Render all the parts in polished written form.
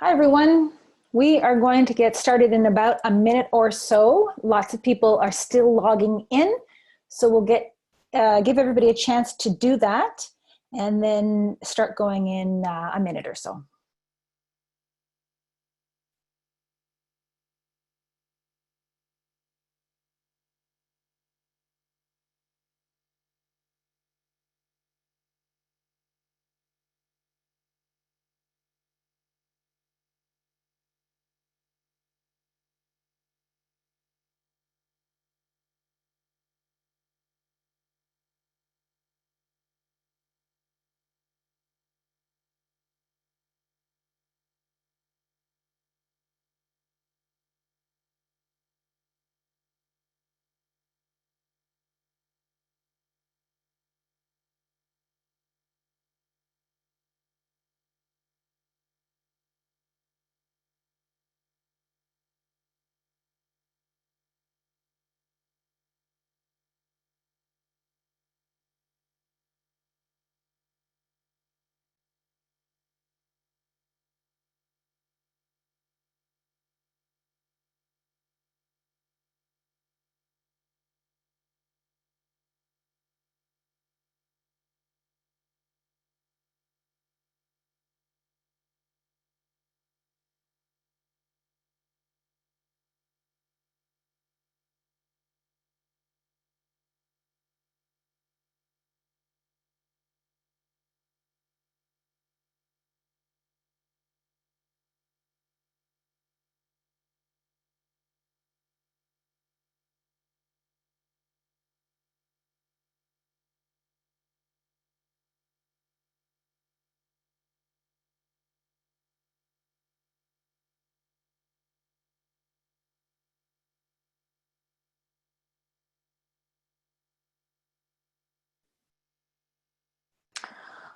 Hi, everyone. We are going to get started in about a minute or so. Lots of people are still logging in, so we'll give everybody a chance to do that and then start going in a minute or so.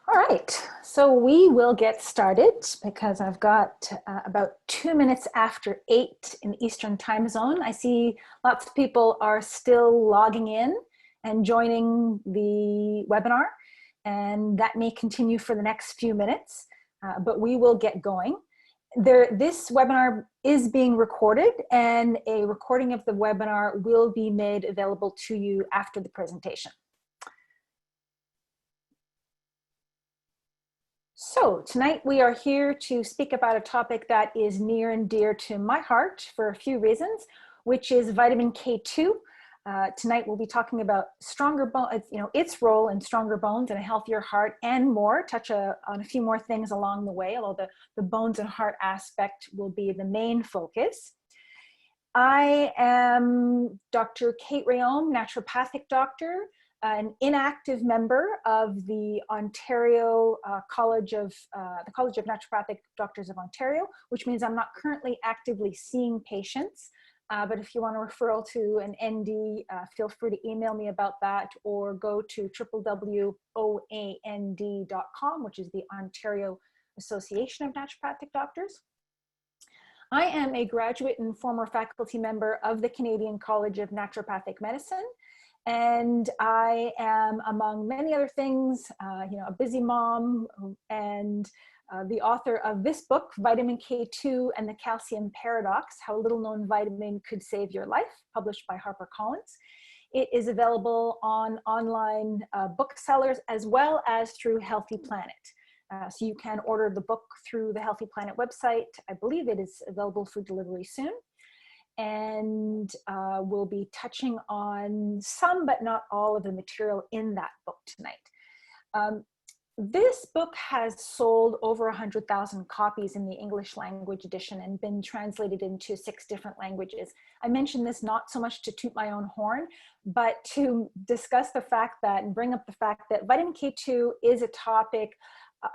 All right, so we will get started because I've got about 2 minutes after 8 in the Eastern time zone. I see lots of people are still logging in and joining the webinar, and that may continue for the next few minutes, but we will get going. This webinar is being recorded, and a recording of the webinar will be made available to you after the presentation. So tonight we are here to speak about a topic that is near and dear to my heart for a few reasons, which is vitamin K2. Tonight we'll be talking about stronger bones, its role in stronger bones and a healthier heart and more, touch on a few more things along the way, although the bones and heart aspect will be the main focus. I am Dr. Kate Rhéaume, naturopathic doctor, an inactive member of the Ontario College of Naturopathic Doctors of Ontario, which means I'm not currently actively seeing patients. But if you want a referral to an ND, feel free to email me about that or go to www.oand.com, which is the Ontario Association of Naturopathic Doctors. I am a graduate and former faculty member of the Canadian College of Naturopathic Medicine. And I am, among many other things, a busy mom and the author of this book, Vitamin K2 and the Calcium Paradox, How a Little Known Vitamin Could Save Your Life, published by HarperCollins. It is available on online booksellers as well as through Healthy Planet. So you can order the book through the Healthy Planet website. I believe it is available for delivery soon. And we'll be touching on some but not all of the material in that book tonight. This book has sold over 100,000 copies in the English language edition and been translated into 6 different languages. I mention this not so much to toot my own horn, but to discuss the fact that and bring up the fact that vitamin K2 is a topic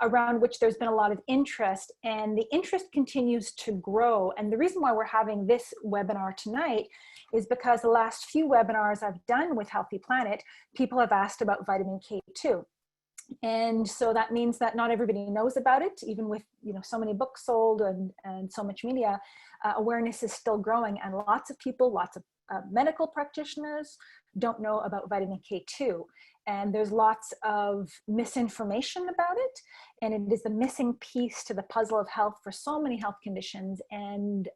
around which there's been a lot of interest, and the interest continues to grow. And the reason why we're having this webinar tonight is because the last few webinars I've done with Healthy Planet, people have asked about vitamin K2. And so that means that not everybody knows about it, even with so many books sold and so much media, awareness is still growing, and lots of people, lots of medical practitioners don't know about vitamin K2. And there's lots of misinformation about it. And it is the missing piece to the puzzle of health for so many health conditions. And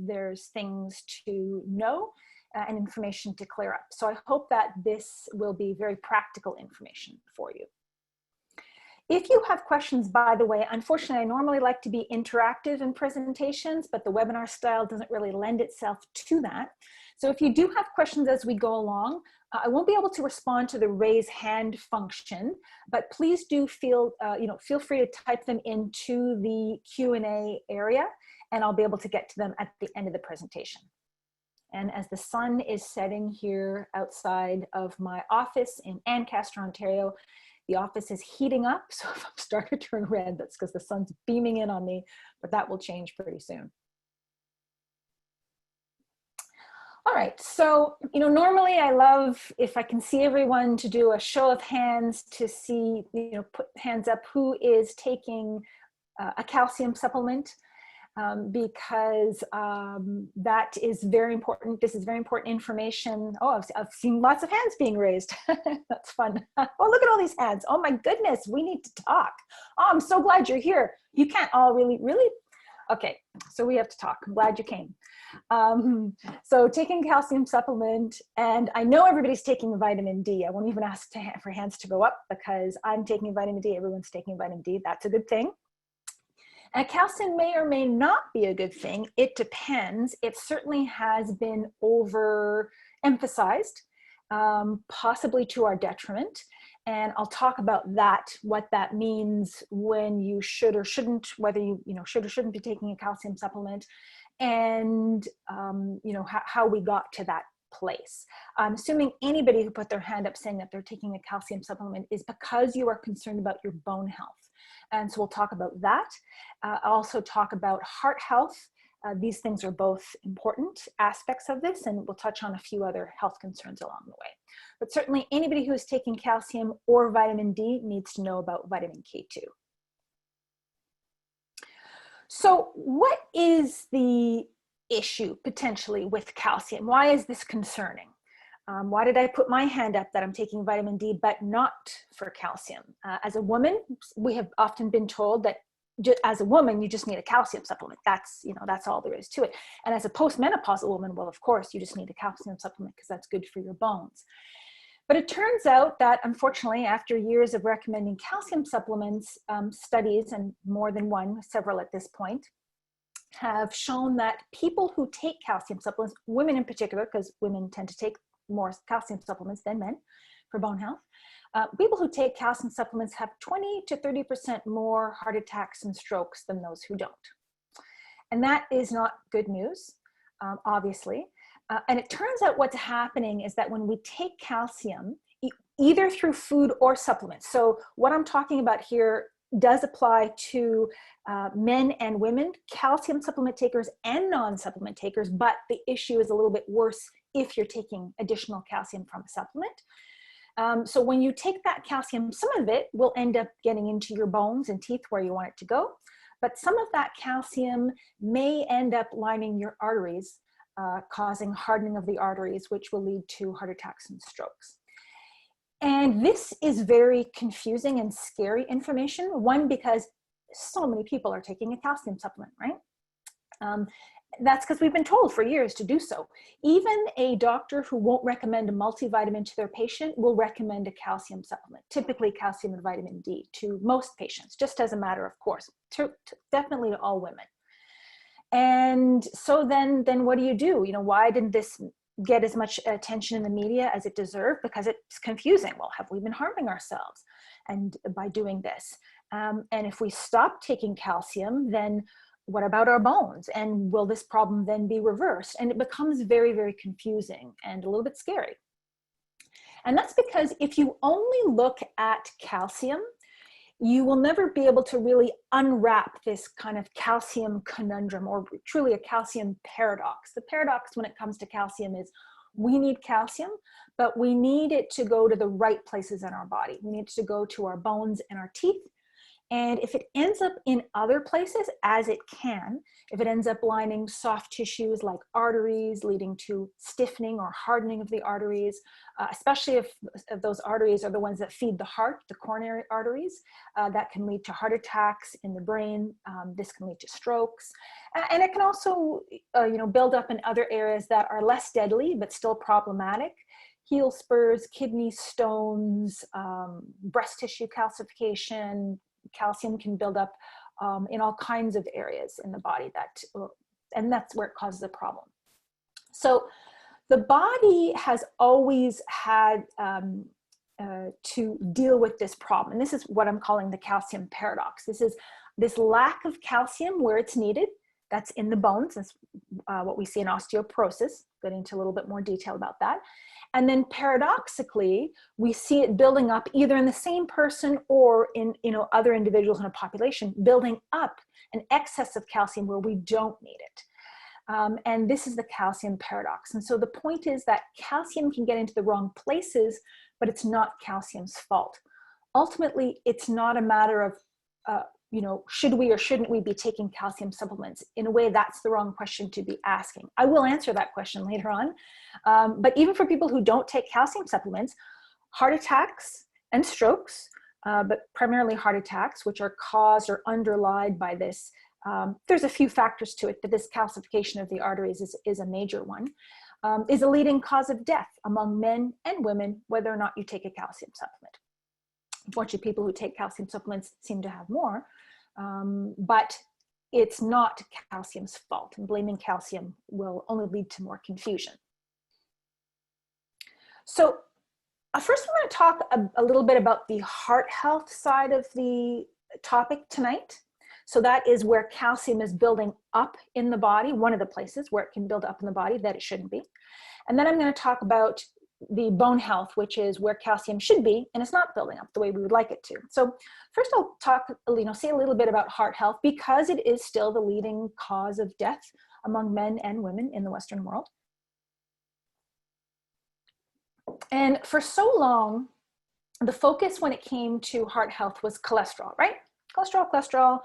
there's things to know and information to clear up. So I hope that this will be very practical information for you. If you have questions, by the way, unfortunately, I normally like to be interactive in presentations, but the webinar style doesn't really lend itself to that. So if you do have questions as we go along, I won't be able to respond to the raise hand function, but please do feel free to type them into the Q&A area, and I'll be able to get to them at the end of the presentation. And as the sun is setting here outside of my office in Ancaster, Ontario, the office is heating up, so if I'm starting to turn red, that's because the sun's beaming in on me, but that will change pretty soon. All right, so, normally I love, if I can see everyone, to do a show of hands to see, put hands up who is taking a calcium supplement, because that is very important. This is very important information. Oh, I've seen lots of hands being raised. That's fun. Oh, look at all these hands. Oh my goodness, we need to talk. Oh, I'm so glad you're here. You can't all really? Okay, so we have to talk. I'm glad you came. So taking calcium supplement, and I know everybody's taking vitamin D. I won't even ask for hands to go up because I'm taking vitamin D. Everyone's taking vitamin D. That's a good thing. And calcium may or may not be a good thing. It depends. It certainly has been overemphasized, possibly to our detriment. And I'll talk about that, what that means when you should or shouldn't, whether you should or shouldn't be taking a calcium supplement, and how we got to that place. I'm assuming anybody who put their hand up saying that they're taking a calcium supplement is because you are concerned about your bone health. And so we'll talk about that. I'll also talk about heart health. These things are both important aspects of this, and we'll touch on a few other health concerns along the way. But certainly anybody who is taking calcium or vitamin D needs to know about vitamin K2. So what is the issue potentially with calcium? Why is this concerning? Why did I put my hand up that I'm taking vitamin D, but not for calcium? As a woman, we have often been told that as a woman, you just need a calcium supplement. That's all there is to it. And as a postmenopausal woman, well, of course, you just need a calcium supplement because that's good for your bones. But it turns out that, unfortunately, after years of recommending calcium supplements, studies, and more than one, several at this point, have shown that people who take calcium supplements, women in particular, because women tend to take more calcium supplements than men for bone health, people who take calcium supplements have 20 to 30% more heart attacks and strokes than those who don't. And that is not good news, obviously. And it turns out what's happening is that when we take calcium, either through food or supplements, so what I'm talking about here does apply to men and women, calcium supplement takers and non-supplement takers, but the issue is a little bit worse if you're taking additional calcium from a supplement. So when you take that calcium, some of it will end up getting into your bones and teeth where you want it to go, but some of that calcium may end up lining your arteries, causing hardening of the arteries, which will lead to heart attacks and strokes. And this is very confusing and scary information. One, because so many people are taking a calcium supplement, right? That's because we've been told for years to do so. Even a doctor who won't recommend a multivitamin to their patient will recommend a calcium supplement, typically calcium and vitamin D, to most patients, just as a matter of course, definitely to all women. And so then what do you do? Why didn't this get as much attention in the media as it deserved? Because it's confusing. Well, have we been harming ourselves and by doing this? And if we stop taking calcium, then what about our bones? And will this problem then be reversed? And it becomes very, very confusing and a little bit scary. And that's because if you only look at calcium, you will never be able to really unwrap this kind of calcium conundrum, or truly a calcium paradox. The paradox when it comes to calcium is we need calcium, but we need it to go to the right places in our body. We need it to go to our bones and our teeth. And if it ends up in other places, as it can, if it ends up lining soft tissues like arteries, leading to stiffening or hardening of the arteries, especially if those arteries are the ones that feed the heart, the coronary arteries, that can lead to heart attacks in the brain. This can lead to strokes. And it can also build up in other areas that are less deadly, but still problematic. Heel spurs, kidney stones, breast tissue calcification. Calcium can build up in all kinds of areas in the body, and that's where it causes a problem. So the body has always had to deal with this problem. And this is what I'm calling the calcium paradox. This is this lack of calcium where it's needed. That's in the bones. That's what we see in osteoporosis. Get into a little bit more detail about that. And then paradoxically, we see it building up either in the same person or in other individuals in a population, building up an excess of calcium where we don't need it. And this is the calcium paradox. And so the point is that calcium can get into the wrong places, but it's not calcium's fault. Ultimately, it's not a matter of, should we or shouldn't we be taking calcium supplements? In a way, that's the wrong question to be asking. I will answer that question later on. But even for people who don't take calcium supplements, heart attacks and strokes, but primarily heart attacks, which are caused or underlied by this, there's a few factors to it, but this calcification of the arteries is a major one, is a leading cause of death among men and women, whether or not you take a calcium supplement. Unfortunately, people who take calcium supplements seem to have more, but it's not calcium's fault, and blaming calcium will only lead to more confusion. So first I want to talk a little bit about the heart health side of the topic tonight. So that is where calcium is building up in the body, one of the places where it can build up in the body that it shouldn't be. And then I'm going to talk about the bone health, which is where calcium should be, and it's not building up the way we would like it to. So first I'll say a little bit about heart health, because it is still the leading cause of death among men and women in the Western world. And for so long, the focus when it came to heart health was cholesterol, right? Cholesterol,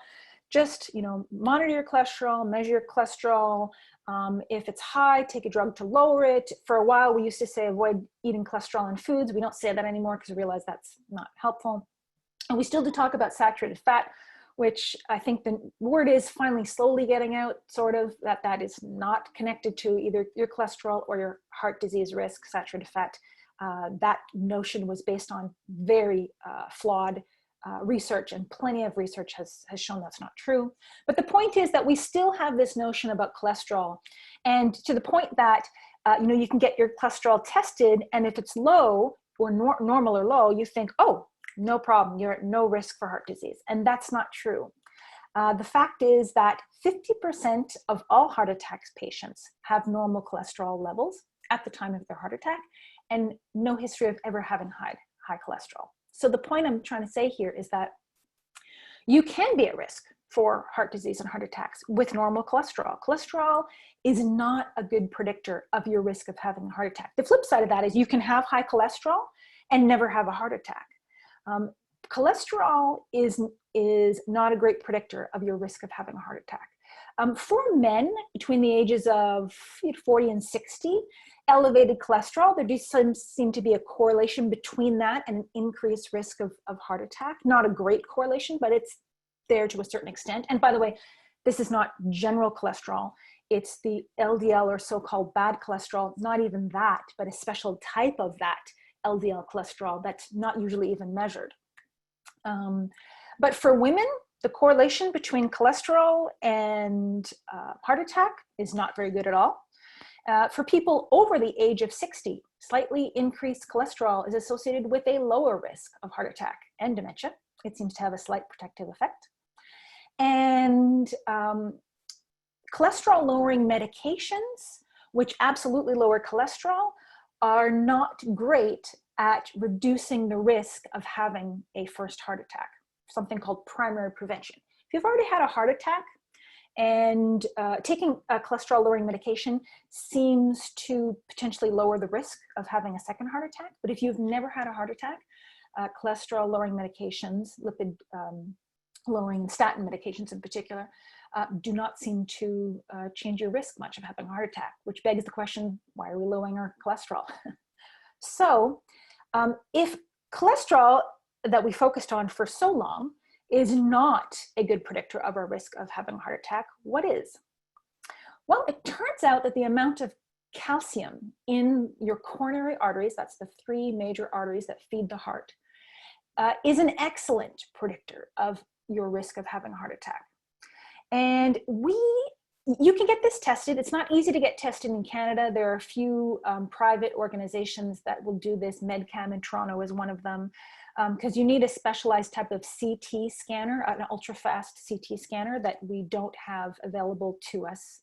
just, monitor your cholesterol, measure your cholesterol. If it's high, take a drug to lower it. For a while, we used to say avoid eating cholesterol in foods. We don't say that anymore because we realize that's not helpful. And we still do talk about saturated fat, which I think the word is finally slowly getting out, sort of, that is not connected to either your cholesterol or your heart disease risk. Saturated fat, that notion was based on very flawed research, and plenty of research has shown that's not true. But the point is that we still have this notion about cholesterol, and to the point that you can get your cholesterol tested, and if it's low or normal or low, you think, oh, no problem, you're at no risk for heart disease. And that's not true. The fact is that 50% of all heart attacks patients have normal cholesterol levels at the time of their heart attack, and no history of ever having high cholesterol. So the point I'm trying to say here is that you can be at risk for heart disease and heart attacks with normal cholesterol. Cholesterol is not a good predictor of your risk of having a heart attack. The flip side of that is you can have high cholesterol and never have a heart attack. Cholesterol is not a great predictor of your risk of having a heart attack. For men between the ages of 40 and 60, elevated cholesterol, there does seem to be a correlation between that and an increased risk of heart attack. Not a great correlation, but it's there to a certain extent. And by the way, this is not general cholesterol. It's the LDL, or so-called bad cholesterol, not even that, but a special type of that LDL cholesterol that's not usually even measured. But for women, the correlation between cholesterol and heart attack is not very good at all. For people over the age of 60, slightly increased cholesterol is associated with a lower risk of heart attack and dementia. It seems to have a slight protective effect. And cholesterol-lowering medications, which absolutely lower cholesterol, are not great at reducing the risk of having a first heart attack, something called primary prevention. If you've already had a heart attack, and taking a cholesterol-lowering medication seems to potentially lower the risk of having a second heart attack. But if you've never had a heart attack, cholesterol-lowering medications, lipid lowering statin medications in particular, do not seem to change your risk much of having a heart attack, which begs the question, why are we lowering our cholesterol? So if cholesterol that we focused on for so long is not a good predictor of our risk of having a heart attack, what is? Well, it turns out that the amount of calcium in your coronary arteries, that's the 3 major arteries that feed the heart, is an excellent predictor of your risk of having a heart attack. And you can get this tested. It's not easy to get tested in Canada. There are a few private organizations that will do this. MedCam in Toronto is one of them, because you need a specialized type of CT scanner, an ultra-fast CT scanner that we don't have available to us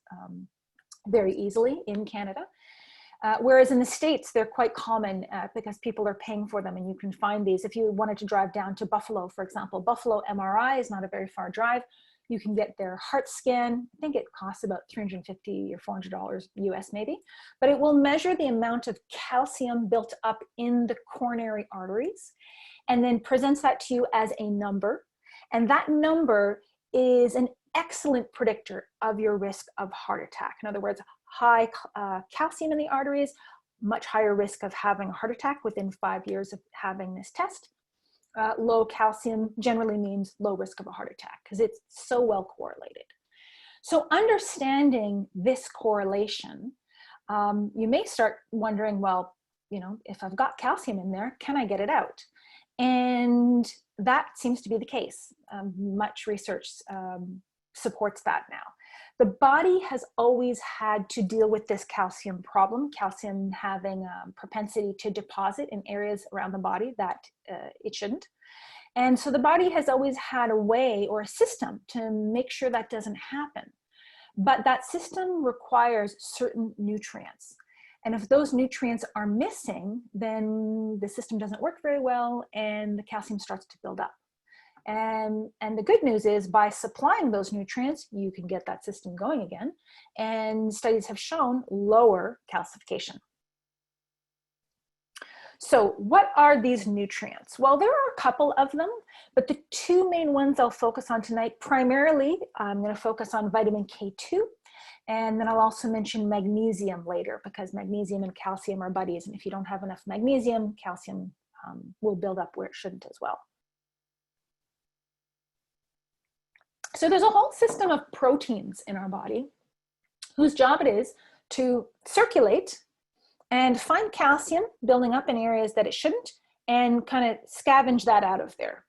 very easily in Canada. Whereas in the States, they're quite common because people are paying for them, and you can find these. If you wanted to drive down to Buffalo, for example, Buffalo MRI is not a very far drive. You can get their heart scan. I think it costs about $350 or $400 US maybe, but it will measure the amount of calcium built up in the coronary arteries and then presents that to you as a number. And that number is an excellent predictor of your risk of heart attack. In other words, high calcium in the arteries, much higher risk of having a heart attack within 5 years of having this test. Low calcium generally means low risk of a heart attack because it's so well correlated. So understanding this correlation, you may start wondering, well, if I've got calcium in there, can I get it out? And that seems to be the case. Much research supports that now. The body has always had to deal with this calcium problem, calcium having a propensity to deposit in areas around the body that it shouldn't. And so the body has always had a way or a system to make sure that doesn't happen. But that system requires certain nutrients. And if those nutrients are missing, then the system doesn't work very well and the calcium starts to build up. And the good news is by supplying those nutrients, you can get that system going again. And studies have shown lower calcification. So what are these nutrients? Well, there are a couple of them, but the 2 main ones I'll focus on tonight, primarily, I'm going to focus on vitamin K2. And then I'll also mention magnesium later because magnesium and calcium are buddies. And if you don't have enough magnesium, calcium will build up where it shouldn't as well. So there's a whole system of proteins in our body whose job it is to circulate and find calcium building up in areas that it shouldn't and kind of scavenge that out of there.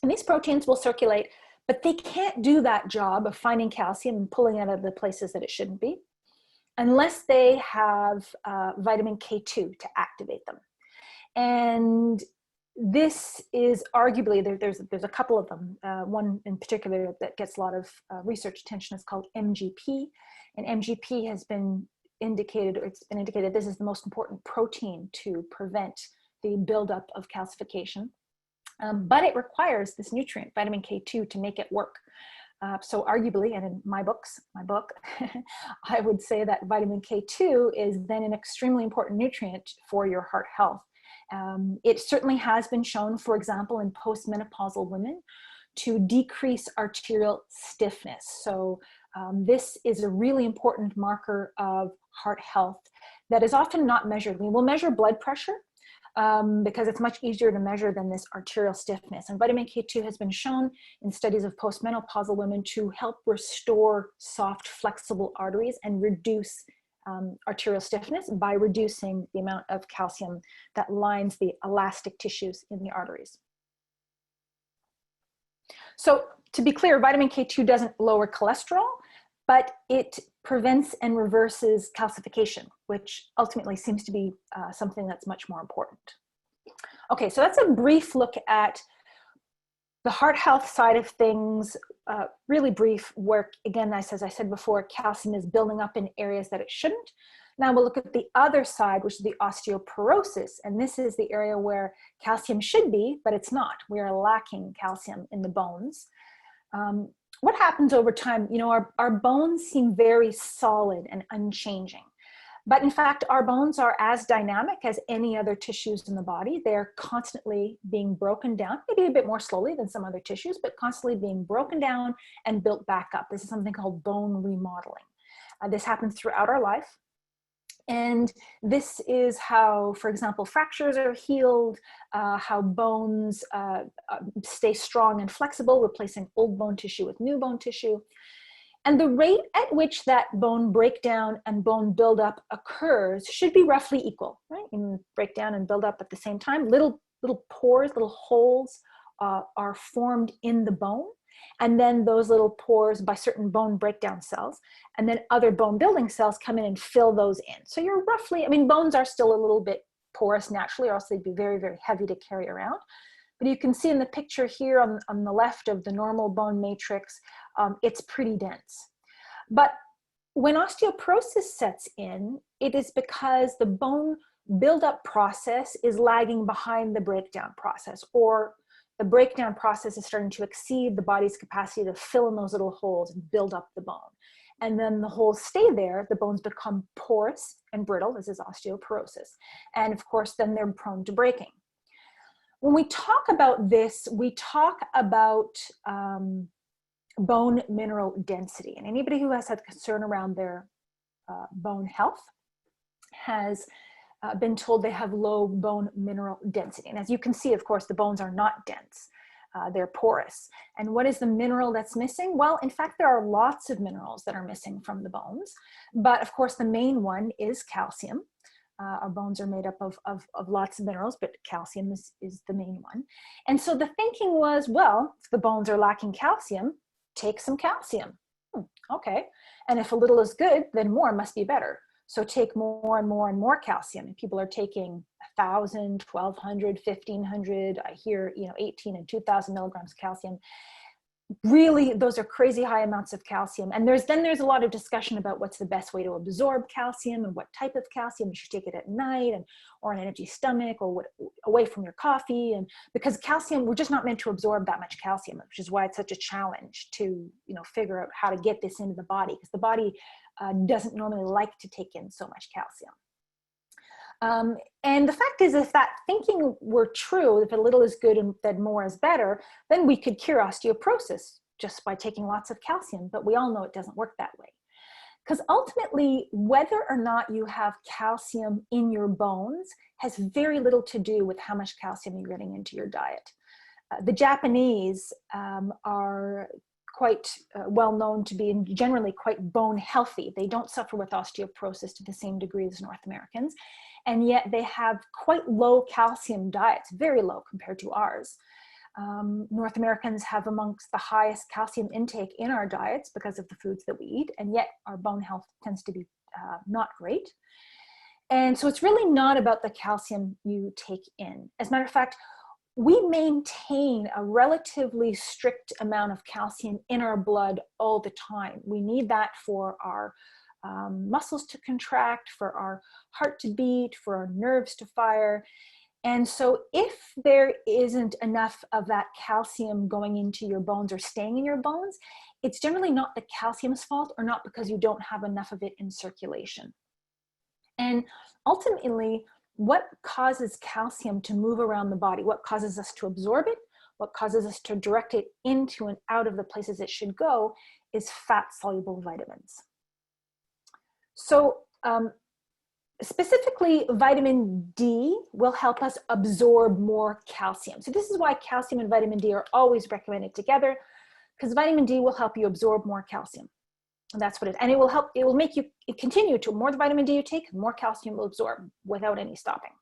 And these proteins will circulate, but they can't do that job of finding calcium and pulling it out of the places that it shouldn't be unless they have vitamin K2 to activate them. And this is arguably, there's a couple of them. One in particular that gets a lot of research attention is called MGP. And MGP has been indicated, or it's been indicated this is the most important protein to prevent the buildup of calcification. But it requires this nutrient, vitamin K2, to make it work. So arguably, and in my book, I would say that vitamin K2 is then an extremely important nutrient for your heart health. It certainly has been shown, for example, in postmenopausal women to decrease arterial stiffness. So this is a really important marker of heart health that is often not measured. We will measure blood pressure because it's much easier to measure than this arterial stiffness. And vitamin K2 has been shown in studies of postmenopausal women to help restore soft, flexible arteries and reduce arterial stiffness by reducing the amount of calcium that lines the elastic tissues in the arteries. So to be clear, vitamin K2 doesn't lower cholesterol, but it prevents and reverses calcification, which ultimately seems to be something that's much more important. Okay, so that's a brief look at the heart health side of things, really brief work. Again, as I said before, calcium is building up in areas that it shouldn't. Now we'll look at the other side, which is the osteoporosis. And this is the area where calcium should be, but it's not. We are lacking calcium in the bones. What happens over time? You know, our bones seem very solid and unchanging. But in fact, our bones are as dynamic as any other tissues in the body. They're constantly being broken down, maybe a bit more slowly than some other tissues, but constantly being broken down and built back up. This is something called bone remodeling. This happens throughout our life. And this is how, for example, fractures are healed, how bones stay strong and flexible, replacing old bone tissue with new bone tissue. And the rate at which that bone breakdown and bone buildup occurs should be roughly equal, right? And breakdown and buildup at the same time. Little pores, little holes are formed in the bone. And then those little pores by certain bone breakdown cells, and then other bone building cells come in and fill those in. So you're roughly, I mean, bones are still a little bit porous naturally, or else they'd be very, very heavy to carry around. But you can see in the picture here on the left of the normal bone matrix, it's pretty dense. But when osteoporosis sets in, it is because the bone buildup process is lagging behind the breakdown process, or the breakdown process is starting to exceed the body's capacity to fill in those little holes and build up the bone. And then the holes stay there, the bones become porous and brittle. This is osteoporosis. And of course, then they're prone to breaking. When we talk about this, we talk about bone mineral density. And anybody who has had concern around their bone health has been told they have low bone mineral density. And as you can see, of course, the bones are not dense. They're porous. And what is the mineral that's missing? Well, in fact, there are lots of minerals that are missing from the bones. But of course, the main one is calcium. Our bones are made up of lots of minerals, but calcium is the main one. And so the thinking was, well, if the bones are lacking calcium, take some calcium. Okay. And if a little is good, then more must be better. So take more and more and more calcium. And people are taking 1,000, 1,200, 1,500. I hear, 18 and 2,000 milligrams calcium. Really, those are crazy high amounts of calcium. And there's a lot of discussion about what's the best way to absorb calcium and what type of calcium. You should take it at night or an empty stomach, or away from your coffee. And because calcium, we're just not meant to absorb that much calcium, which is why it's such a challenge to, figure out how to get this into the body, because the body doesn't normally like to take in so much calcium. And the fact is, if that thinking were true, if a little is good and then more is better, then we could cure osteoporosis just by taking lots of calcium. But we all know it doesn't work that way. Because ultimately, whether or not you have calcium in your bones has very little to do with how much calcium you're getting into your diet. The Japanese are quite well known to be generally quite bone healthy. They don't suffer with osteoporosis to the same degree as North Americans. And yet they have quite low calcium diets, very low compared to ours. North Americans have amongst the highest calcium intake in our diets because of the foods that we eat, and yet our bone health tends to be not great. And so it's really not about the calcium you take in. As a matter of fact, we maintain a relatively strict amount of calcium in our blood all the time. We need that for our muscles to contract, for our heart to beat, for our nerves to fire. And so if there isn't enough of that calcium going into your bones or staying in your bones, it's generally not the calcium's fault, or not because you don't have enough of it in circulation. And ultimately, what causes calcium to move around the body? What causes us to absorb it? What causes us to direct it into and out of the places it should go is fat-soluble vitamins. So specifically, vitamin D will help us absorb more calcium. So this is why calcium and vitamin D are always recommended together, because vitamin D will help you absorb more calcium. And that's what it is. And it will make you continue to, more the vitamin D you take, more calcium will absorb without any stopping.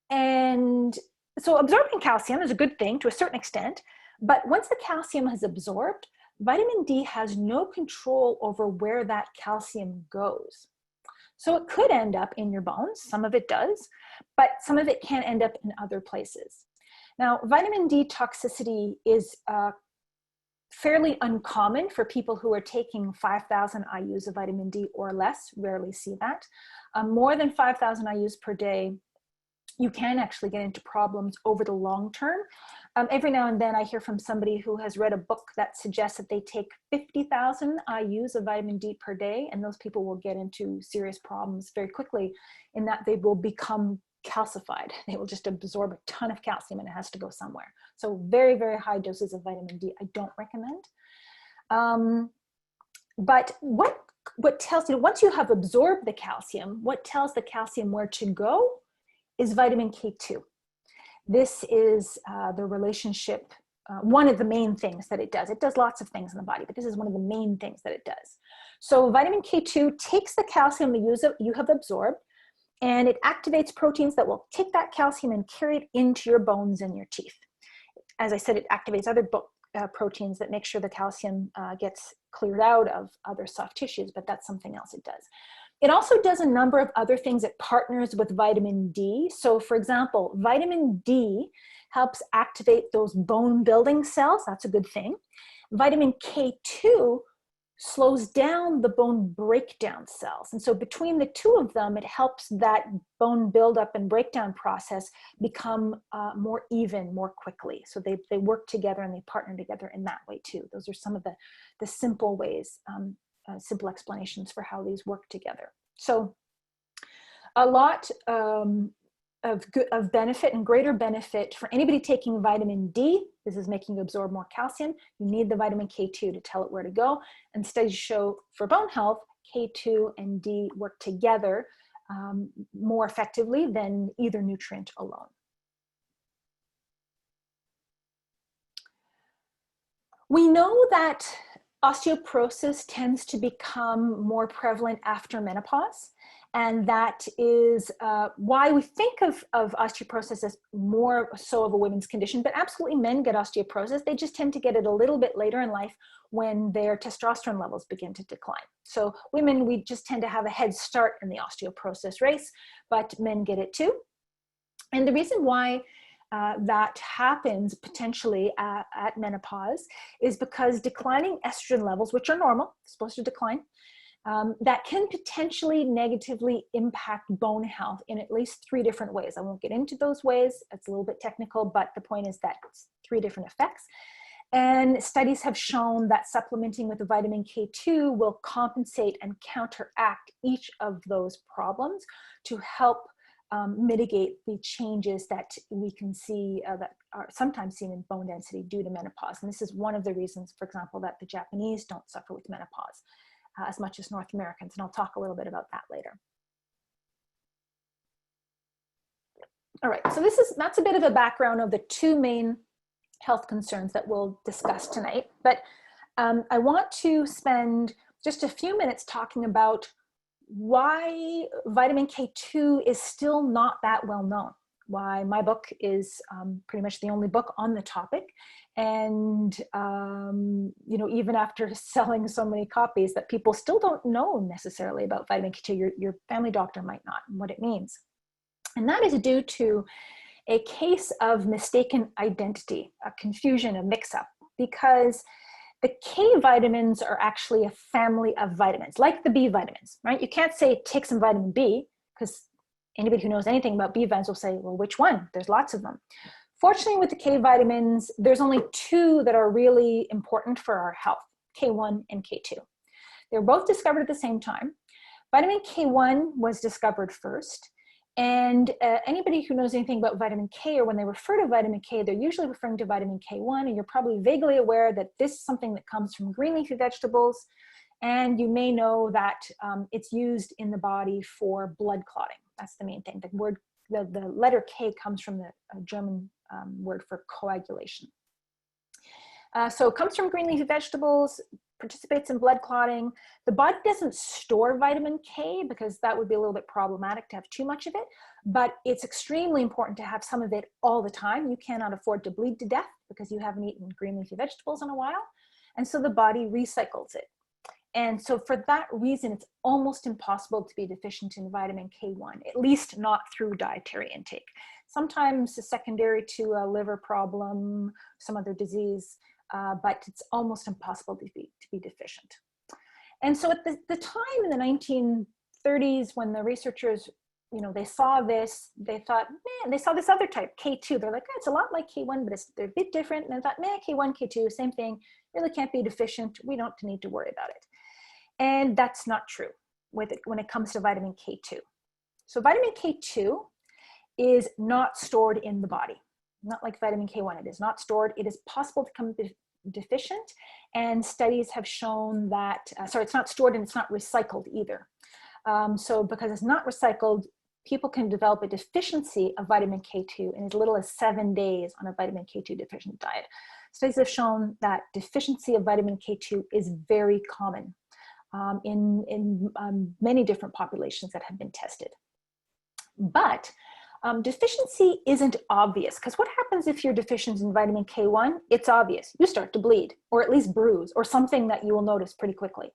And so absorbing calcium is a good thing to a certain extent, but once the calcium is absorbed, vitamin D has no control over where that calcium goes. So it could end up in your bones, some of it does, but some of it can end up in other places. Now, vitamin D toxicity is fairly uncommon for people who are taking 5,000 IUs of vitamin D or less. Rarely see that. More than 5,000 IUs per day you can actually get into problems over the long term. Every now and then I hear from somebody who has read a book that suggests that they take 50,000 IUs of vitamin D per day, and those people will get into serious problems very quickly in that they will become calcified. They will just absorb a ton of calcium and it has to go somewhere. So very, very high doses of vitamin D I don't recommend. But what tells you, once you have absorbed the calcium, what tells the calcium where to go is vitamin K2. This is the relationship, one of the main things that it does. It does lots of things in the body, but this is one of the main things that it does. So vitamin K2 takes the calcium you have absorbed, and it activates proteins that will take that calcium and carry it into your bones and your teeth. As I said, it activates other proteins that make sure the calcium gets cleared out of other soft tissues, but that's something else it does. It also does a number of other things. It partners with vitamin D. So for example, vitamin D helps activate those bone building cells. That's a good thing. Vitamin K2 slows down the bone breakdown cells. And so between the two of them, it helps that bone buildup and breakdown process become more even more quickly. So they work together and they partner together in that way too. Those are some of the simple ways, simple explanations for how these work together. So a lot of benefit and greater benefit for anybody taking vitamin D. This is making you absorb more calcium. You need the vitamin K2 to tell it where to go. And studies show for bone health, K2 and D work together more effectively than either nutrient alone. We know that osteoporosis tends to become more prevalent after menopause. And that is why we think of osteoporosis as more so of a women's condition, but absolutely men get osteoporosis. They just tend to get it a little bit later in life when their testosterone levels begin to decline. So women, we just tend to have a head start in the osteoporosis race, but men get it too. And the reason why that happens potentially at menopause is because declining estrogen levels, which are normal, supposed to decline, that can potentially negatively impact bone health in at least 3 different ways. I won't get into those ways. It's a little bit technical, but the point is that it's 3 different effects. And studies have shown that supplementing with the vitamin K2 will compensate and counteract each of those problems to help mitigate the changes that we can see that are sometimes seen in bone density due to menopause. And this is one of the reasons, for example, that the Japanese don't suffer with menopause as much as North Americans. And I'll talk a little bit about that later. All right, so that's a bit of a background of the 2 main health concerns that we'll discuss tonight. But I want to spend just a few minutes talking about why vitamin K2 is still not that well known, why my book is pretty much the only book on the topic. And, you know, even after selling so many copies, that people still don't know necessarily about vitamin K2, your family doctor might not, and what it means. And that is due to a case of mistaken identity, a confusion, a mix-up, because the K vitamins are actually a family of vitamins, like the B vitamins, right? You can't say take some vitamin B, because anybody who knows anything about B vitamins will say, well, which one? There's lots of them. Fortunately, with the K vitamins, there's only 2 that are really important for our health, K1 and K2. They were both discovered at the same time. Vitamin K1 was discovered first. And anybody who knows anything about vitamin K, or when they refer to vitamin K, they're usually referring to vitamin K1, and you're probably vaguely aware that this is something that comes from green leafy vegetables. And you may know that it's used in the body for blood clotting. That's the main thing. The letter K comes from the German word for coagulation. So it comes from green leafy vegetables, participates in blood clotting. The body doesn't store vitamin K because that would be a little bit problematic to have too much of it, but it's extremely important to have some of it all the time. You cannot afford to bleed to death because you haven't eaten green leafy vegetables in a while. And so the body recycles it. And so for that reason, it's almost impossible to be deficient in vitamin K1, at least not through dietary intake. Sometimes it's secondary to a liver problem, some other disease, but it's almost impossible to be deficient. And so at the time in the 1930s, when the researchers they saw this, they thought, man, they saw this other type, K2. They're like, oh, it's a lot like K1, but they're a bit different. And they thought, man, K1, K2, same thing, really can't be deficient. We don't need to worry about it. And that's not true when it comes to vitamin K2. So vitamin K2 is not stored in the body, not like vitamin K1. It is not stored. It is possible to become deficient, and studies have shown that, it's not stored and it's not recycled either. So because it's not recycled, people can develop a deficiency of vitamin K2 in as little as 7 days on a vitamin K2 deficient diet. Studies have shown that deficiency of vitamin K2 is very common in many different populations that have been tested. But deficiency isn't obvious, because what happens if you're deficient in vitamin K1? It's obvious. You start to bleed, or at least bruise, or something that you will notice pretty quickly.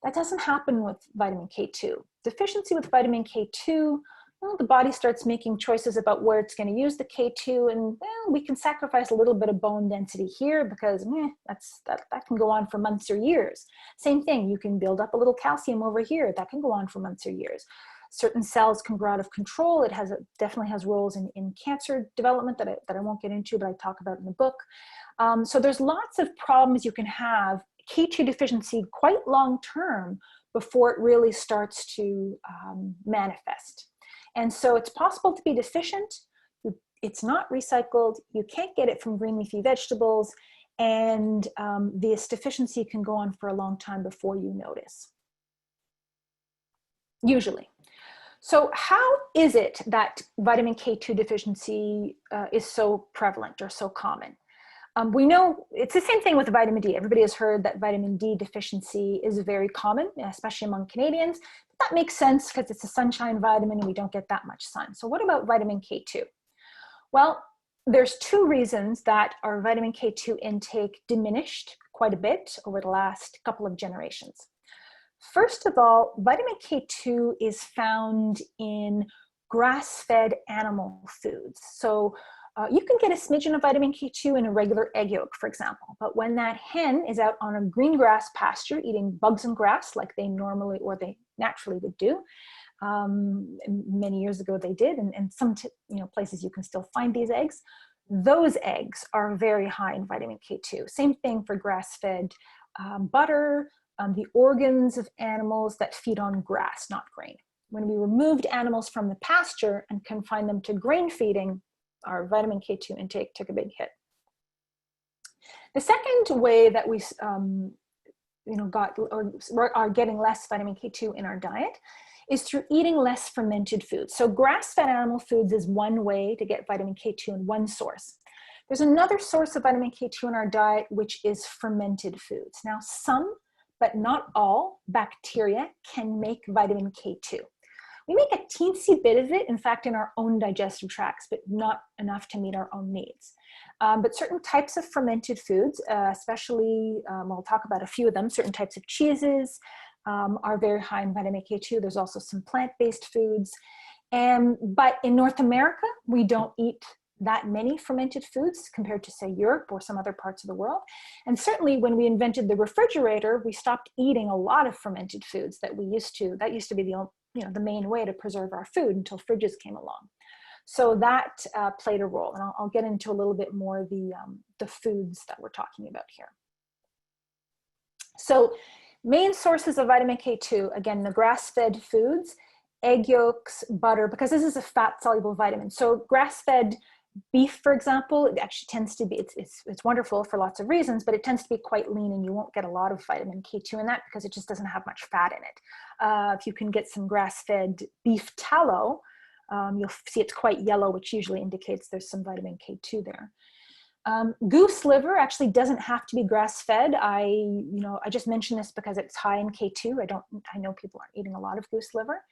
That doesn't happen with vitamin K2. Deficiency with vitamin K2, well, the body starts making choices about where it's going to use the K2, and we can sacrifice a little bit of bone density here because that can go on for months or years. Same thing, you can build up a little calcium over here. That can go on for months or years. Certain cells can grow out of control. It definitely has roles in cancer development that I won't get into, but I talk about in the book. So there's lots of problems you can have K2 deficiency quite long-term before it really starts to manifest. And so it's possible to be deficient. It's not recycled. You can't get it from green leafy vegetables. And this deficiency can go on for a long time before you notice, usually. So how is it that vitamin K2 deficiency is so prevalent or so common? We know it's the same thing with vitamin D. Everybody has heard that vitamin D deficiency is very common, especially among Canadians. But that makes sense because it's a sunshine vitamin and we don't get that much sun. So what about vitamin K2? Well, there's two reasons that our vitamin K2 intake diminished quite a bit over the last couple of generations. First of all, vitamin K2 is found in grass-fed animal foods. So you can get a smidgen of vitamin K2 in a regular egg yolk, for example. But when that hen is out on a green grass pasture eating bugs and grass like they normally or they naturally would do, many years ago they did, and some places you can still find these eggs. Those eggs are very high in vitamin K2. Same thing for grass-fed butter, the organs of animals that feed on grass, not grain. When we removed animals from the pasture and confined them to grain feeding, our vitamin K2 intake took a big hit. The second way that we are getting less vitamin K2 in our diet is through eating less fermented foods. So grass-fed animal foods is one way to get vitamin K2 in one source. There's another source of vitamin K2 in our diet, which is fermented foods. Now, some, but not all, bacteria can make vitamin K2. We make a teensy bit of it, in fact, in our own digestive tracts, but not enough to meet our own needs. But certain types of fermented foods, especially, we'll talk about a few of them, certain types of cheeses are very high in vitamin K2. There's also some plant-based foods. But in North America, we don't eat that many fermented foods compared to, say, Europe or some other parts of the world. And certainly when we invented the refrigerator, we stopped eating a lot of fermented foods that we used to. That used to be the main way to preserve our food until fridges came along. So that played a role. And I'll get into a little bit more the foods that we're talking about here. So main sources of vitamin K2, again, the grass-fed foods, egg yolks, butter, because this is a fat-soluble vitamin. So grass-fed beef, for example, it actually tends to be, it's wonderful for lots of reasons, but it tends to be quite lean and you won't get a lot of vitamin K2 in that because it just doesn't have much fat in it. If you can get some grass-fed beef tallow, you'll see it's quite yellow, which usually indicates there's some vitamin K2 there. Goose liver actually doesn't have to be grass-fed. I just mentioned this because it's high in K2. I know people aren't eating a lot of goose liver.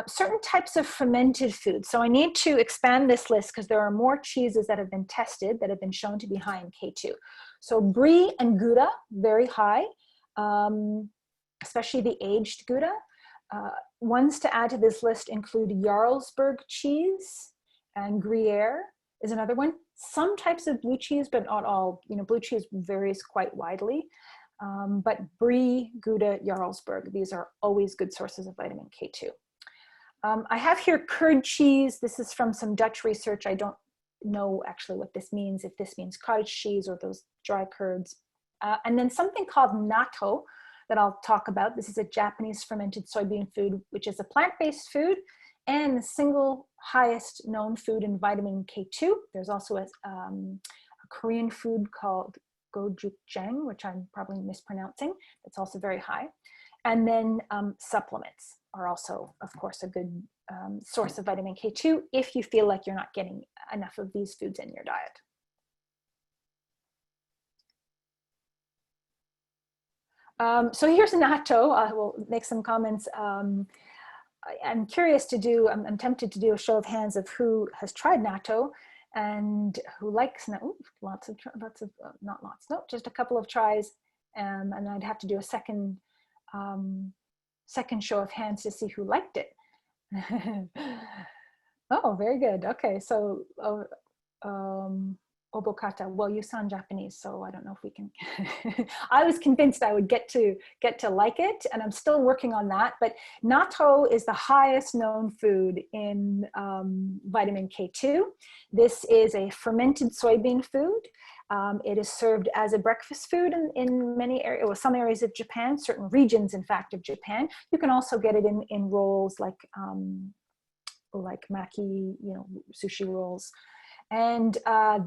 Certain types of fermented foods. So I need to expand this list because there are more cheeses that have been tested that have been shown to be high in K2. So brie and Gouda, very high, especially the aged Gouda. Ones to add to this list include Jarlsberg cheese, and Gruyere is another one. Some types of blue cheese, but not all. Blue cheese varies quite widely. But brie, Gouda, Jarlsberg, these are always good sources of vitamin K2. I have here curd cheese. This is from some Dutch research. I don't know actually what this means, if this means cottage cheese or those dry curds. And then something called natto that I'll talk about. This is a Japanese fermented soybean food, which is a plant-based food and the single highest known food in vitamin K2. There's also a Korean food called gochujang, which I'm probably mispronouncing. It's also very high. And then supplements are also, of course, a good source of vitamin K2 if you feel like you're not getting enough of these foods in your diet. So here's natto. I will make some comments. I'm curious to do, I'm tempted to do a show of hands of who has tried natto and who likes natto. Not lots, no, just a couple of tries. And I'd have to do a second show of hands to see who liked it. Oh, very good. Okay, so obokata. Well, you sound Japanese, so I don't know if we can. I was convinced I would get to like it, and I'm still working on that. But natto is the highest known food in vitamin K2. This is a fermented soybean food. It is served as a breakfast food in many areas, well, some areas of Japan, certain regions, in fact, of Japan. You can also get it in rolls like maki, sushi rolls. And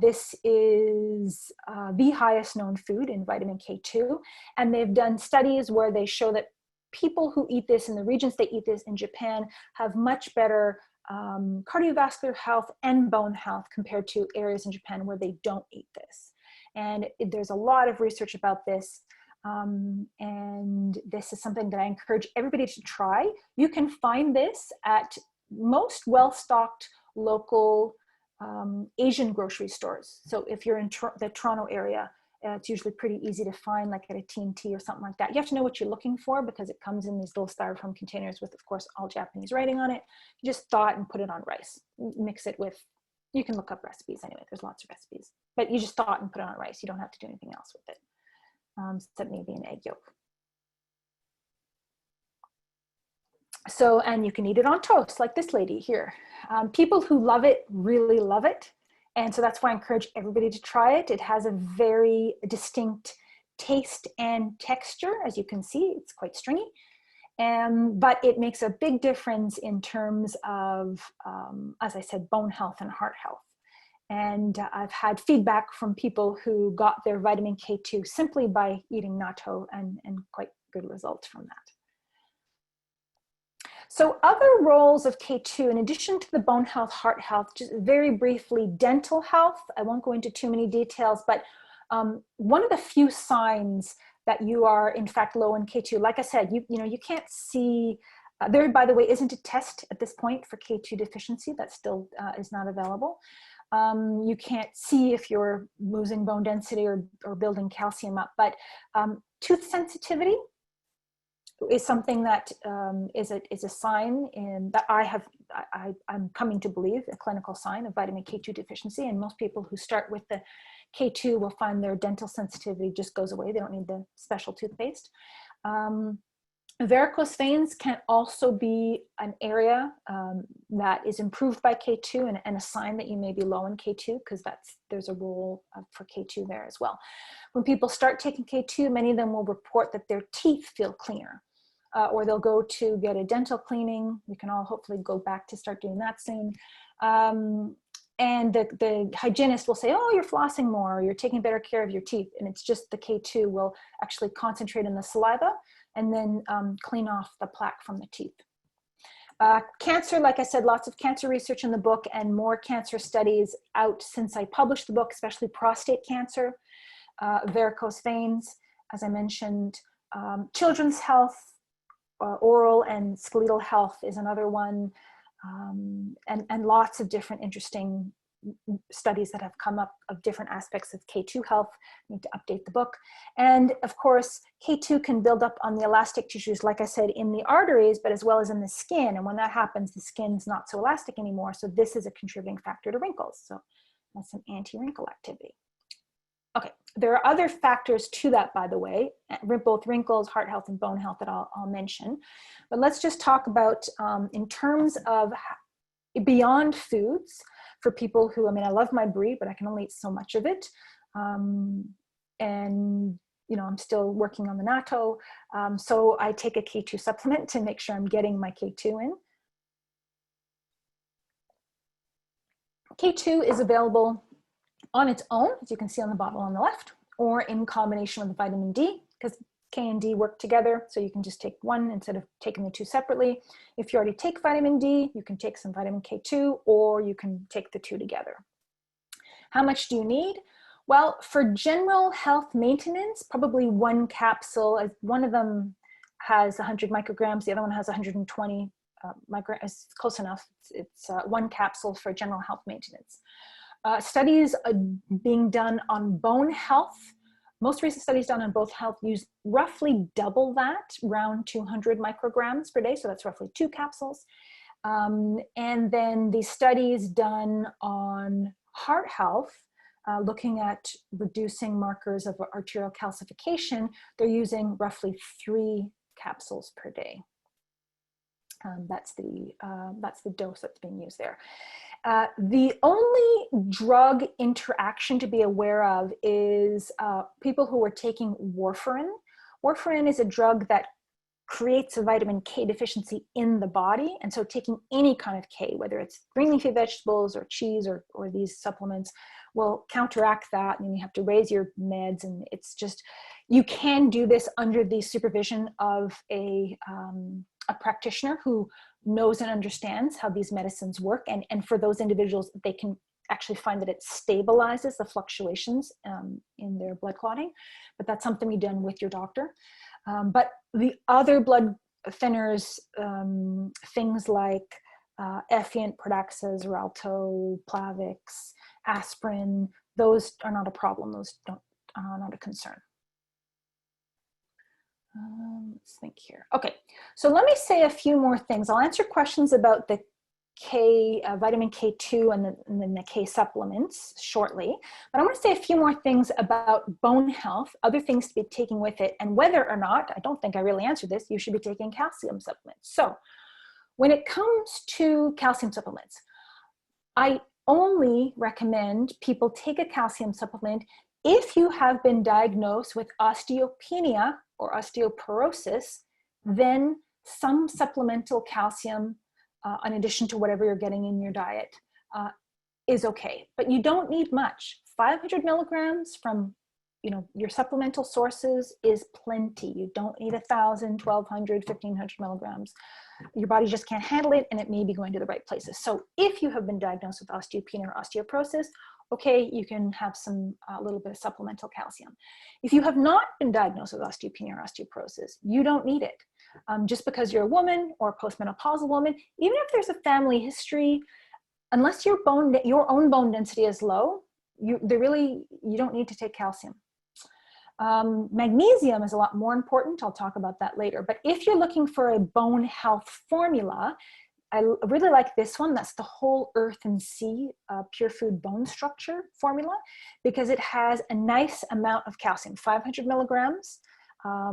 this is the highest known food in vitamin K2. And they've done studies where they show that people who eat this in the regions they eat this in Japan have much better cardiovascular health and bone health compared to areas in Japan where they don't eat this. And there's a lot of research about this. And this is something that I encourage everybody to try. You can find this at most well-stocked local Asian grocery stores. So if you're in the Toronto area, it's usually pretty easy to find, like at a T&T or something like that. You have to know what you're looking for because it comes in these little styrofoam containers with, of course, all Japanese writing on it. You just thaw it and put it on rice. Mix it with, you can look up recipes anyway, there's lots of recipes. But you just thaw it and put it on rice. You don't have to do anything else with it, except maybe an egg yolk. So, and you can eat it on toast like this lady here. People who love it really love it. And so that's why I encourage everybody to try it. It has a very distinct taste and texture. As you can see, it's quite stringy. But it makes a big difference in terms of, as I said, bone health and heart health. And I've had feedback from people who got their vitamin K2 simply by eating natto and quite good results from that. So other roles of K2, in addition to the bone health, heart health, just very briefly, dental health. I won't go into too many details, but one of the few signs that you are in fact low in K2, like I said, you can't see, there, by the way, isn't a test at this point for K2 deficiency. That still is not available. You can't see if you're losing bone density or building calcium up, but tooth sensitivity is something that is a sign that I'm coming to believe, a clinical sign of vitamin K2 deficiency. And most people who start with the K2 will find their dental sensitivity just goes away. They don't need the special toothpaste. Varicose veins can also be an area that is improved by K2 and a sign that you may be low in K2 because there's a role for K2 there as well. When people start taking K2, many of them will report that their teeth feel cleaner. Or they'll go to get a dental cleaning. We can all hopefully go back to start doing that soon. And the hygienist will say, oh, you're flossing more, or you're taking better care of your teeth. And it's just the K2 will actually concentrate in the saliva and then clean off the plaque from the teeth. Cancer, like I said, lots of cancer research in the book and more cancer studies out since I published the book, especially prostate cancer, varicose veins, as I mentioned, children's health, oral and skeletal health is another one, and lots of different interesting studies that have come up of different aspects of K2 health. I need to update the book. And of course, K2 can build up on the elastic tissues, like I said, in the arteries, but as well as in the skin. And when that happens, the skin's not so elastic anymore. So this is a contributing factor to wrinkles. So that's some anti-wrinkle activity. Okay, There are other factors to that, by the way, both wrinkles, heart health, and bone health that I'll mention. But let's just talk about in terms of beyond foods for people who, I mean, I love my brie, but I can only eat so much of it. And, you know, I'm still working on the Natto. So I take a K2 supplement to make sure I'm getting my K2 in. K2 is available on its own, as you can see on the bottle on the left, or in combination with vitamin D, because K and D work together. So you can just take one instead of taking the two separately. If you already take vitamin D, you can take some vitamin K2, or you can take the two together. How much do you need? Well, for general health maintenance, probably one capsule. One of them has 100 micrograms, the other one has 120 micrograms. It's close enough. It's one capsule for general health maintenance. Studies are being done on bone health. Most recent studies done on both health use roughly double that, around 200 micrograms per day. So that's roughly 2 capsules. And then the studies done on heart health, looking at reducing markers of arterial calcification, they're using roughly 3 capsules per day. That's the dose that's being used there. The only drug interaction to be aware of is people who are taking warfarin. Warfarin is a drug that creates a vitamin K deficiency in the body. And so taking any kind of K, whether it's green leafy vegetables or cheese or these supplements, will counteract that. And you have to raise your meds. And it's just, you can do this under the supervision of a practitioner who knows and understands how these medicines work. And for those individuals, they can actually find that it stabilizes the fluctuations in their blood clotting. But that's something to be done with your doctor. But the other blood thinners, things like Effient, Pradaxa, Xarelto, Plavix, aspirin, those are not a problem. Those are not a concern. Let's think here. Okay, so let me say a few more things. I'll answer questions about the vitamin K2 and then the K supplements shortly. But I want to say a few more things about bone health, other things to be taking with it, and whether or not, I don't think I really answered this, you should be taking calcium supplements. So when it comes to calcium supplements, I only recommend people take a calcium supplement if you have been diagnosed with osteopenia or osteoporosis. Then some supplemental calcium, in addition to whatever you're getting in your diet, is okay. But you don't need much. 500 milligrams from your supplemental sources is plenty. You don't need 1,000, 1,200, 1,500 milligrams. Your body just can't handle it, and it may be going to the right places. So if you have been diagnosed with osteopenia or osteoporosis, okay, you can have a little bit of supplemental calcium. If you have not been diagnosed with osteopenia or osteoporosis, you don't need it. Just because you're a woman or a postmenopausal woman, even if there's a family history, unless your own bone density is low, you don't need to take calcium. Magnesium is a lot more important. I'll talk about that later. But if you're looking for a bone health formula, I really like this one. That's the Whole Earth and Sea Pure Food Bone Structure formula, because it has a nice amount of calcium, 500 milligrams,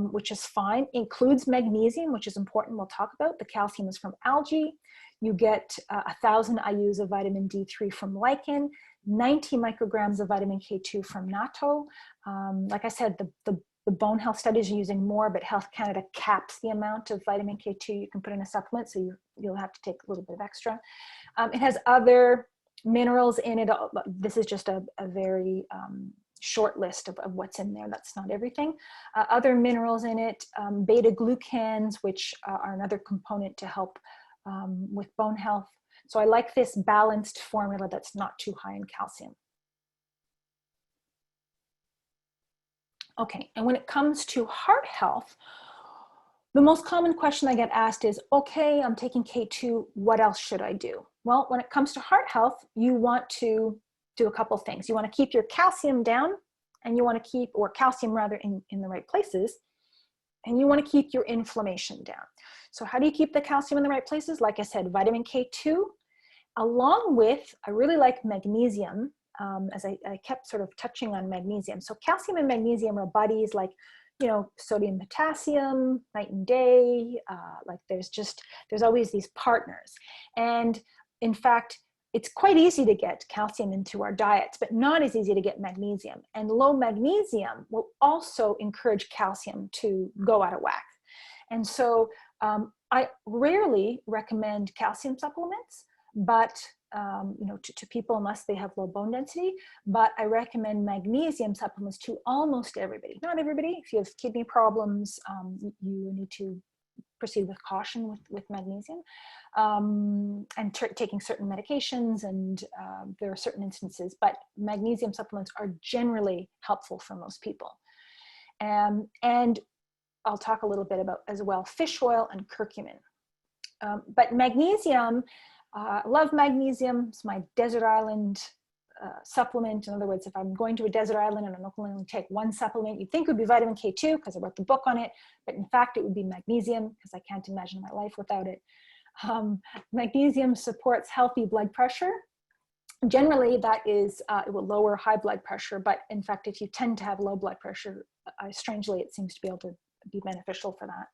which is fine. Includes magnesium, which is important. We'll talk about. The calcium is from algae. You get 1,000 IUs of vitamin D3 from lichen, 90 micrograms of vitamin K2 from Natto. Like I said, the bone health studies are using more, but Health Canada caps the amount of vitamin K2 you can put in a supplement, so you'll have to take a little bit of extra. It has other minerals in it. This is just a very short list of what's in there. That's not everything. Other minerals in it, beta-glucans, which are another component to help with bone health. So I like this balanced formula that's not too high in calcium. Okay, and when it comes to heart health, the most common question I get asked is, okay, I'm taking K2, what else should I do? Well, when it comes to heart health, you want to do a couple things. You want to keep your calcium down, and you want to keep, or calcium rather, in the right places, and you want to keep your inflammation down. So how do you keep the calcium in the right places? Like I said, vitamin K2, along with, I really like magnesium. as I kept sort of touching on magnesium. So calcium and magnesium are buddies, like, you know, sodium, potassium, night and day. Like there's always these partners. And in fact, it's quite easy to get calcium into our diets, but not as easy to get magnesium. And low magnesium will also encourage calcium to go out of whack. And so I rarely recommend calcium supplements, but you know, to people unless they have low bone density, but I recommend magnesium supplements to almost everybody. Not everybody. If you have kidney problems, you need to proceed with caution with magnesium, and taking certain medications, and there are certain instances, but magnesium supplements are generally helpful for most people. And I'll talk a little bit about as well fish oil and curcumin. But magnesium, I love magnesium. It's my desert island supplement. In other words, if I'm going to a desert island and I'm only take one supplement, you'd think it would be vitamin K2 because I wrote the book on it, but in fact it would be magnesium because I can't imagine my life without it. Magnesium supports healthy blood pressure. Generally, that is, it will lower high blood pressure, but in fact, if you tend to have low blood pressure, strangely, it seems to be able to be beneficial for that.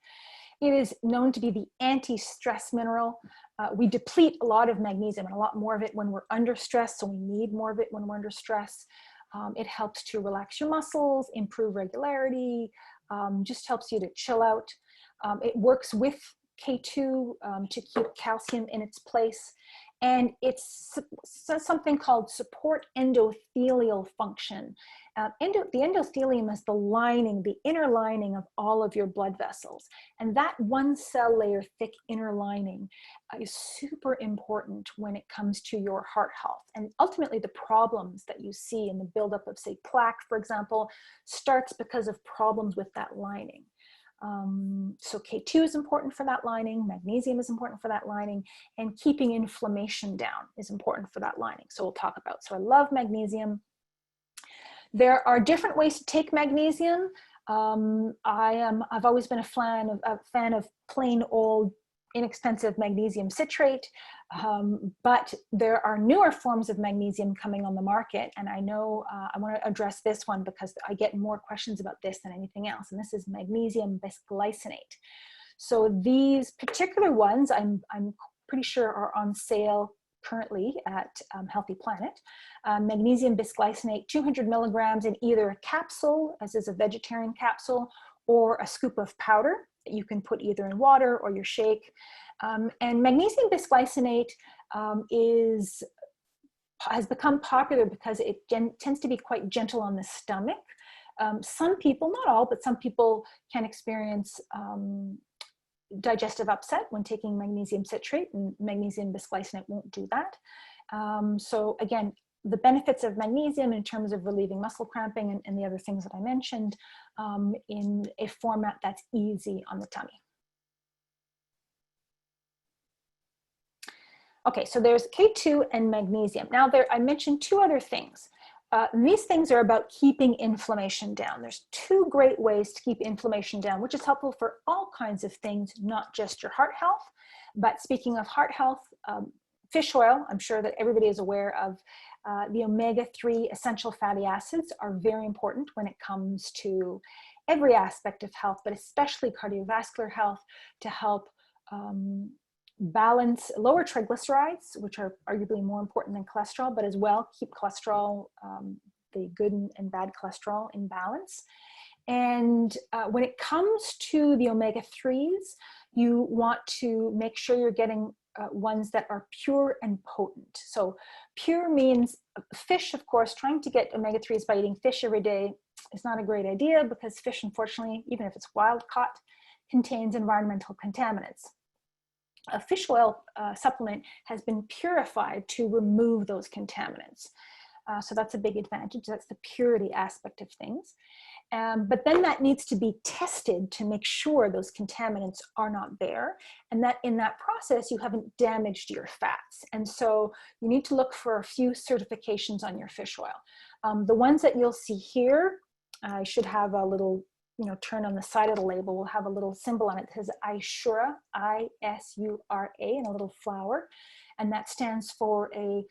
It is known to be the anti-stress mineral. We deplete a lot of magnesium and a lot more of it when we're under stress, so we need more of it when we're under stress. It helps to relax your muscles, improve regularity, just helps you to chill out. It works with K2 to keep calcium in its place. And it's something called support endothelial function. The endothelium is the lining, the inner lining of all of your blood vessels. And that one cell layer thick inner lining is super important when it comes to your heart health. And ultimately the problems that you see in the buildup of, say, plaque, for example, starts because of problems with that lining. So K2 is important for that lining, magnesium is important for that lining, and keeping inflammation down is important for that lining. So we'll talk about, so I love magnesium. There are different ways to take magnesium. I've always been a fan of plain old inexpensive magnesium citrate, but there are newer forms of magnesium coming on the market, and I know I want to address this one because I get more questions about this than anything else, and this is magnesium bisglycinate. So these particular ones I'm pretty sure are on sale currently at Healthy Planet. Magnesium bisglycinate, 200 milligrams in either a capsule, as is a vegetarian capsule, or a scoop of powder that you can put either in water or your shake. And magnesium bisglycinate has become popular because it tends to be quite gentle on the stomach. Some people, not all, but some people can experience digestive upset when taking magnesium citrate, and magnesium bisglycinate won't do that. So again, the benefits of magnesium in terms of relieving muscle cramping and the other things that I mentioned in a format that's easy on the tummy. Okay, so there's K2 and magnesium. Now I mentioned two other things. These things are about keeping inflammation down. There's two great ways to keep inflammation down, which is helpful for all kinds of things, not just your heart health. But speaking of heart health, fish oil, I'm sure that everybody is aware of the omega-3 essential fatty acids are very important when it comes to every aspect of health, but especially cardiovascular health, to help balance, lower triglycerides, which are arguably more important than cholesterol, but as well keep cholesterol, the good and bad cholesterol, in balance. And when it comes to the omega-3s, you want to make sure you're getting ones that are pure and potent. So pure means fish, of course. Trying to get omega-3s by eating fish every day is not a great idea because fish, unfortunately, even if it's wild caught, contains environmental contaminants. A fish oil supplement has been purified to remove those contaminants. So that's a big advantage. That's the purity aspect of things. But then that needs to be tested to make sure those contaminants are not there, and that in that process you haven't damaged your fats. And so you need to look for a few certifications on your fish oil. The ones that you'll see here, I should have a little turn on the side of the label, will have a little symbol on it that says Isura, I-S-U-R-A, and a little flower. And that stands for a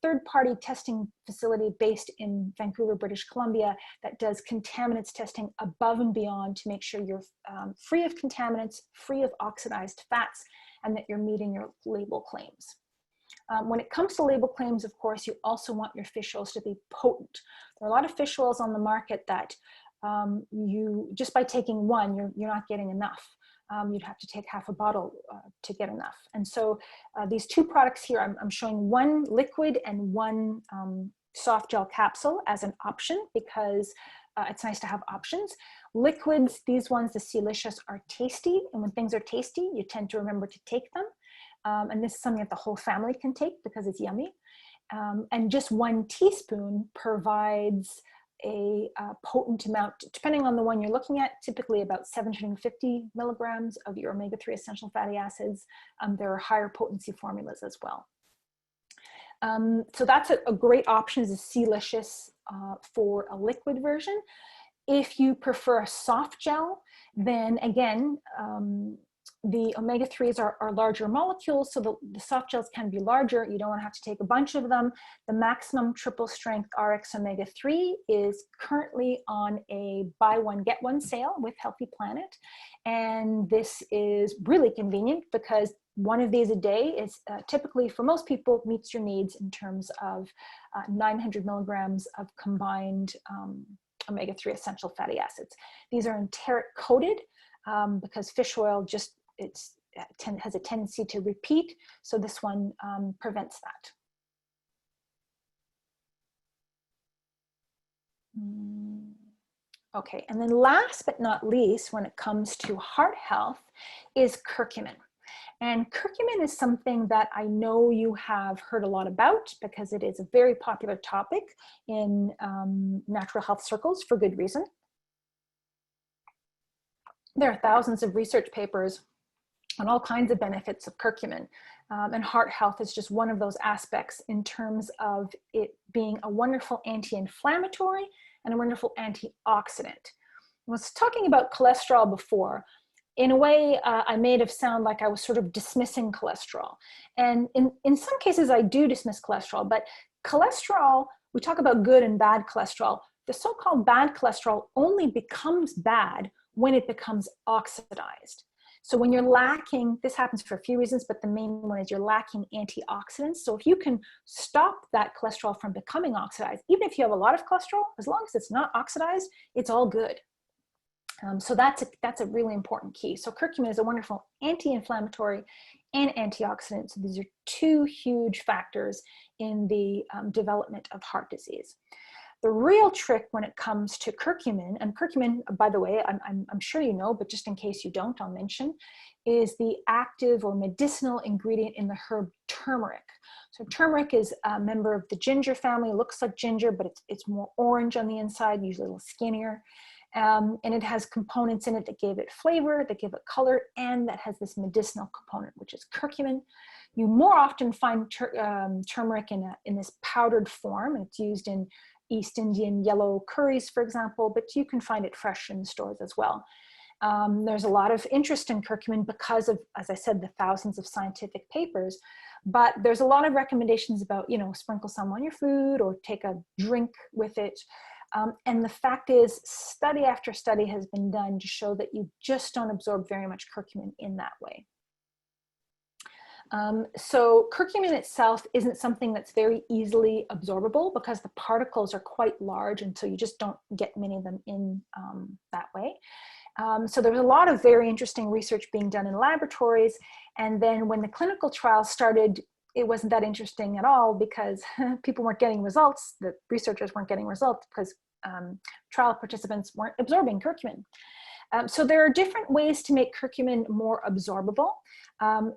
third-party testing facility based in Vancouver, British Columbia, that does contaminants testing above and beyond to make sure you're free of contaminants, free of oxidized fats, and that you're meeting your label claims. When it comes to label claims, of course, you also want your fish oils to be potent. There are a lot of fish oils on the market that just by taking one, you're not getting enough. You'd have to take half a bottle to get enough. And so these two products here, I'm showing one liquid and one soft gel capsule as an option because it's nice to have options. Liquids, these ones, the Sealicious, are tasty. And when things are tasty, you tend to remember to take them. And this is something that the whole family can take because it's yummy. And just 1 teaspoon provides a potent amount, depending on the one you're looking at, typically about 750 milligrams of your omega-3 essential fatty acids. There are higher potency formulas as well. So that's a great option, is a Sealicious for a liquid version. If you prefer a soft gel, then again, the omega-3s are larger molecules, so the soft gels can be larger. You don't want to have to take a bunch of them. The maximum triple strength RX omega-3 is currently on a buy one, get one sale with Healthy Planet. And this is really convenient because one of these a day is typically, for most people, meets your needs in terms of 900 milligrams of combined omega-3 essential fatty acids. These are enteric coated because fish oil just has a tendency to repeat, so this one prevents that. Okay, and then last but not least, when it comes to heart health, is curcumin. And curcumin is something that I know you have heard a lot about because it is a very popular topic in natural health circles for good reason. There are thousands of research papers on all kinds of benefits of curcumin. And heart health is just one of those aspects in terms of it being a wonderful anti-inflammatory and a wonderful antioxidant. I was talking about cholesterol before. In a way, I made it sound like I was sort of dismissing cholesterol. And in some cases, I do dismiss cholesterol, but cholesterol, we talk about good and bad cholesterol. The so-called bad cholesterol only becomes bad when it becomes oxidized. So when you're lacking, this happens for a few reasons, but the main one is you're lacking antioxidants. So if you can stop that cholesterol from becoming oxidized, even if you have a lot of cholesterol, as long as it's not oxidized, it's all good. So that's a really important key. So curcumin is a wonderful anti-inflammatory and antioxidant. So these are two huge factors in the development of heart disease. The real trick when it comes to curcumin, and curcumin, by the way, I'm sure you know, but just in case you don't, I'll mention, is the active or medicinal ingredient in the herb turmeric. So turmeric is a member of the ginger family. It looks like ginger, but it's more orange on the inside, usually a little skinnier. And it has components in it that give it flavor, that give it color, and that has this medicinal component, which is curcumin. You more often find turmeric in this powdered form, and it's used in East Indian yellow curries, for example, but you can find it fresh in the stores as well. There's a lot of interest in curcumin because of, as I said, the thousands of scientific papers, but there's a lot of recommendations about, sprinkle some on your food or take a drink with it. And the fact is, study after study has been done to show that you just don't absorb very much curcumin in that way. So curcumin itself isn't something that's very easily absorbable because the particles are quite large, and so you just don't get many of them in that way. So there was a lot of very interesting research being done in laboratories, and then when the clinical trials started, it wasn't that interesting at all because people weren't getting results. The researchers weren't getting results because trial participants weren't absorbing curcumin. So there are different ways to make curcumin more absorbable.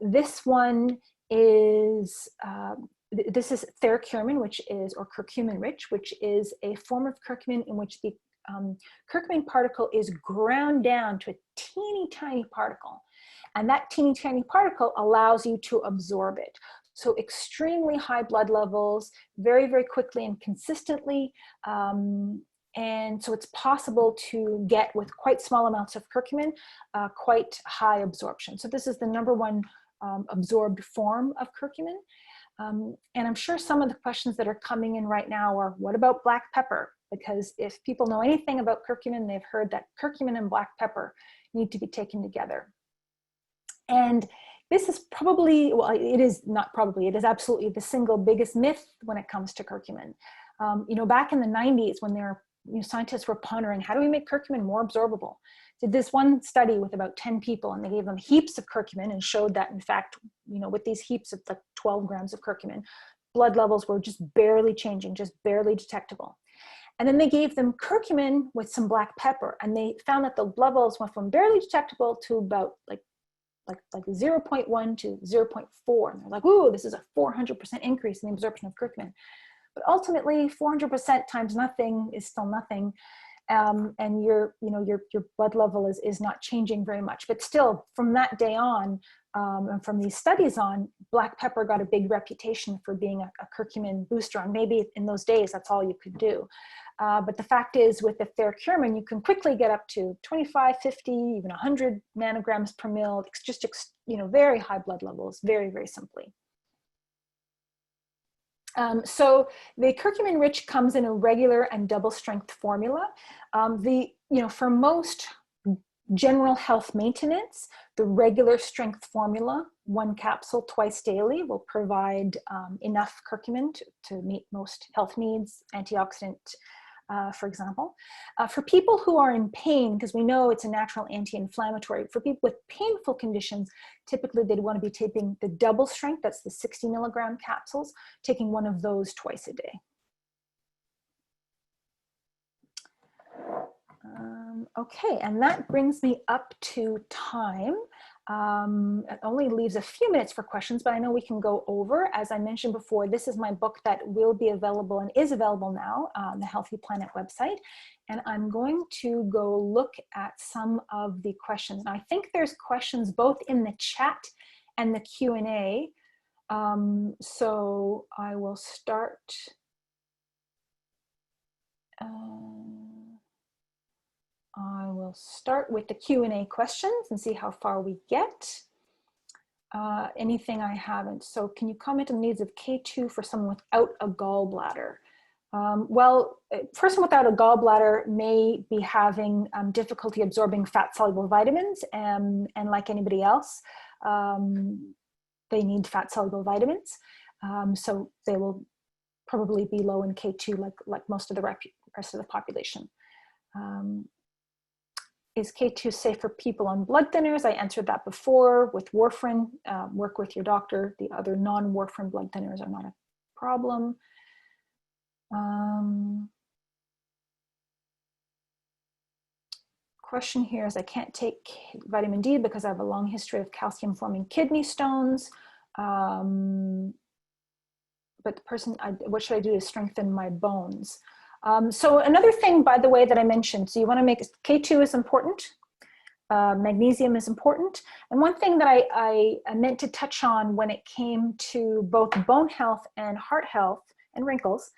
This one is, this is thericumin, or curcumin rich, which is a form of curcumin in which the curcumin particle is ground down to a teeny tiny particle. And that teeny tiny particle allows you to absorb it. So extremely high blood levels, very, very quickly and consistently And so it's possible to get, with quite small amounts of curcumin, quite high absorption. So this is the number one absorbed form of curcumin. And I'm sure some of the questions that are coming in right now are, what about black pepper? Because if people know anything about curcumin, they've heard that curcumin and black pepper need to be taken together. And this is probably, well, it is not probably, it is absolutely the single biggest myth when it comes to curcumin. You know, back in the 90s, when scientists were pondering, how do we make curcumin more absorbable? Did this one study with about 10 people, and they gave them heaps of curcumin and showed that, in fact, you know, with these heaps of like 12 grams of curcumin, blood levels were just barely changing, just barely detectable. And then they gave them curcumin with some black pepper, and they found that the blood levels went from barely detectable to about like 0.1 to 0.4. And they're like, ooh, this is a 400% increase in the absorption of curcumin. But ultimately, 400% times nothing is still nothing. And your blood level is not changing very much. But still, from that day on, and from these studies on, black pepper got a big reputation for being a curcumin booster. And maybe in those days, that's all you could do. But the fact is, with the curcumin, you can quickly get up to 25, 50, even 100 nanograms per mil. It's just, very high blood levels, very, very simply. So the curcumin rich comes in a regular and double strength formula. For most general health maintenance, the regular strength formula, 1 capsule twice daily, will provide enough curcumin to meet most health needs, antioxidant, for example. For people who are in pain, because we know it's a natural anti-inflammatory, for people with painful conditions, typically they'd want to be taking the double strength, that's the 60 milligram capsules, taking one of those twice a day. Okay, and that brings me up to time. It only leaves a few minutes for questions, but I know we can go over. As I mentioned before, this is my book that will be available and is available now on the Healthy Planet website. And I'm going to go look at some of the questions. Now, I think there's questions both in the chat and the Q&A. So I will start. I will start with the Q&A questions and see how far we get. Anything I haven't. So can you comment on the needs of K2 for someone without a gallbladder? Well, a person without a gallbladder may be having difficulty absorbing fat-soluble vitamins, and like anybody else, they need fat-soluble vitamins. So they will probably be low in K2 like most of the rest of the population. Is K2 safe for people on blood thinners? I answered that before with warfarin. Work with your doctor. The other non-warfarin blood thinners are not a problem. Question here is, I can't take vitamin D because I have a long history of calcium-forming kidney stones. But the person, what should I do to strengthen my bones? So another thing, by the way, that I mentioned, so you want to make, K2 is important, magnesium is important. And one thing that I meant to touch on when it came to both bone health and heart health and wrinkles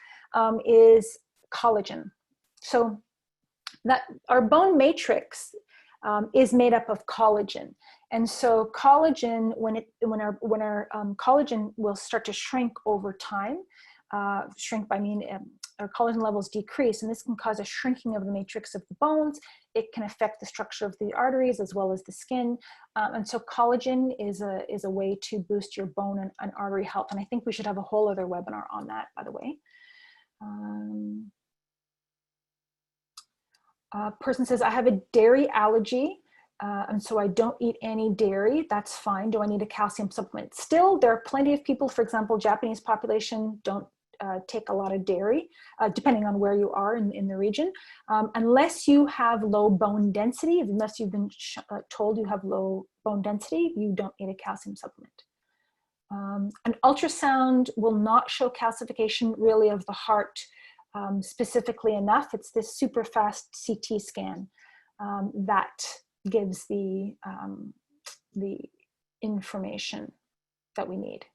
is collagen. So that our bone matrix is made up of collagen. And so collagen, when our collagen will start to shrink over time, shrink by mean our collagen levels decrease, and this can cause a shrinking of the matrix of the bones. It can affect the structure of the arteries as well as the skin. And so collagen is a way to boost your bone and artery health. And I think we should have a whole other webinar on that, by the way. Person says, I have a dairy allergy, and so I don't eat any dairy. That's fine. Do I need a calcium supplement? Still, there are plenty of people, for example, Japanese population don't take a lot of dairy, depending on where you are in the region. Unless you have low bone density, unless you've been told you have low bone density, you don't need a calcium supplement. An ultrasound will not show calcification really of the heart specifically enough. It's this super fast CT scan that gives the information that we need.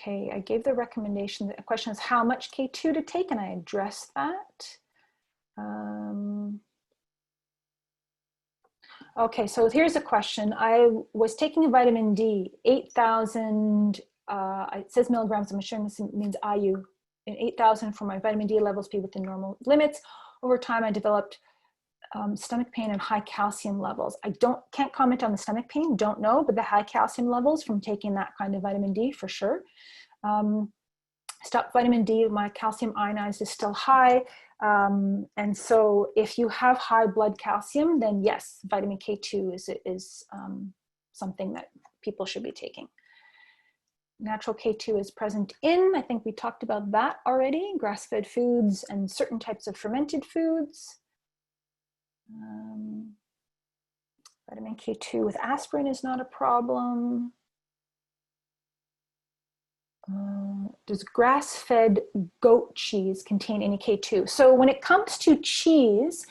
Okay, I gave the recommendation. The question is how much K2 to take, and I addressed that. Okay, so here's a question. I was taking vitamin D, 8,000, it says milligrams, I'm assuming this means IU, and 8,000 for my vitamin D levels be within normal limits. Over time, I developed stomach pain and high calcium levels. I can't comment on the stomach pain, don't know, but the high calcium levels from taking that kind of vitamin D for sure. Stop vitamin D, my calcium ionized is still high. And so if you have high blood calcium, then yes, vitamin K2 is something that people should be taking. Natural K2 is present in, I think we talked about that already, grass-fed foods and certain types of fermented foods. Vitamin K2 with aspirin is not a problem. Does grass-fed goat cheese contain any K2? So when it comes to cheese,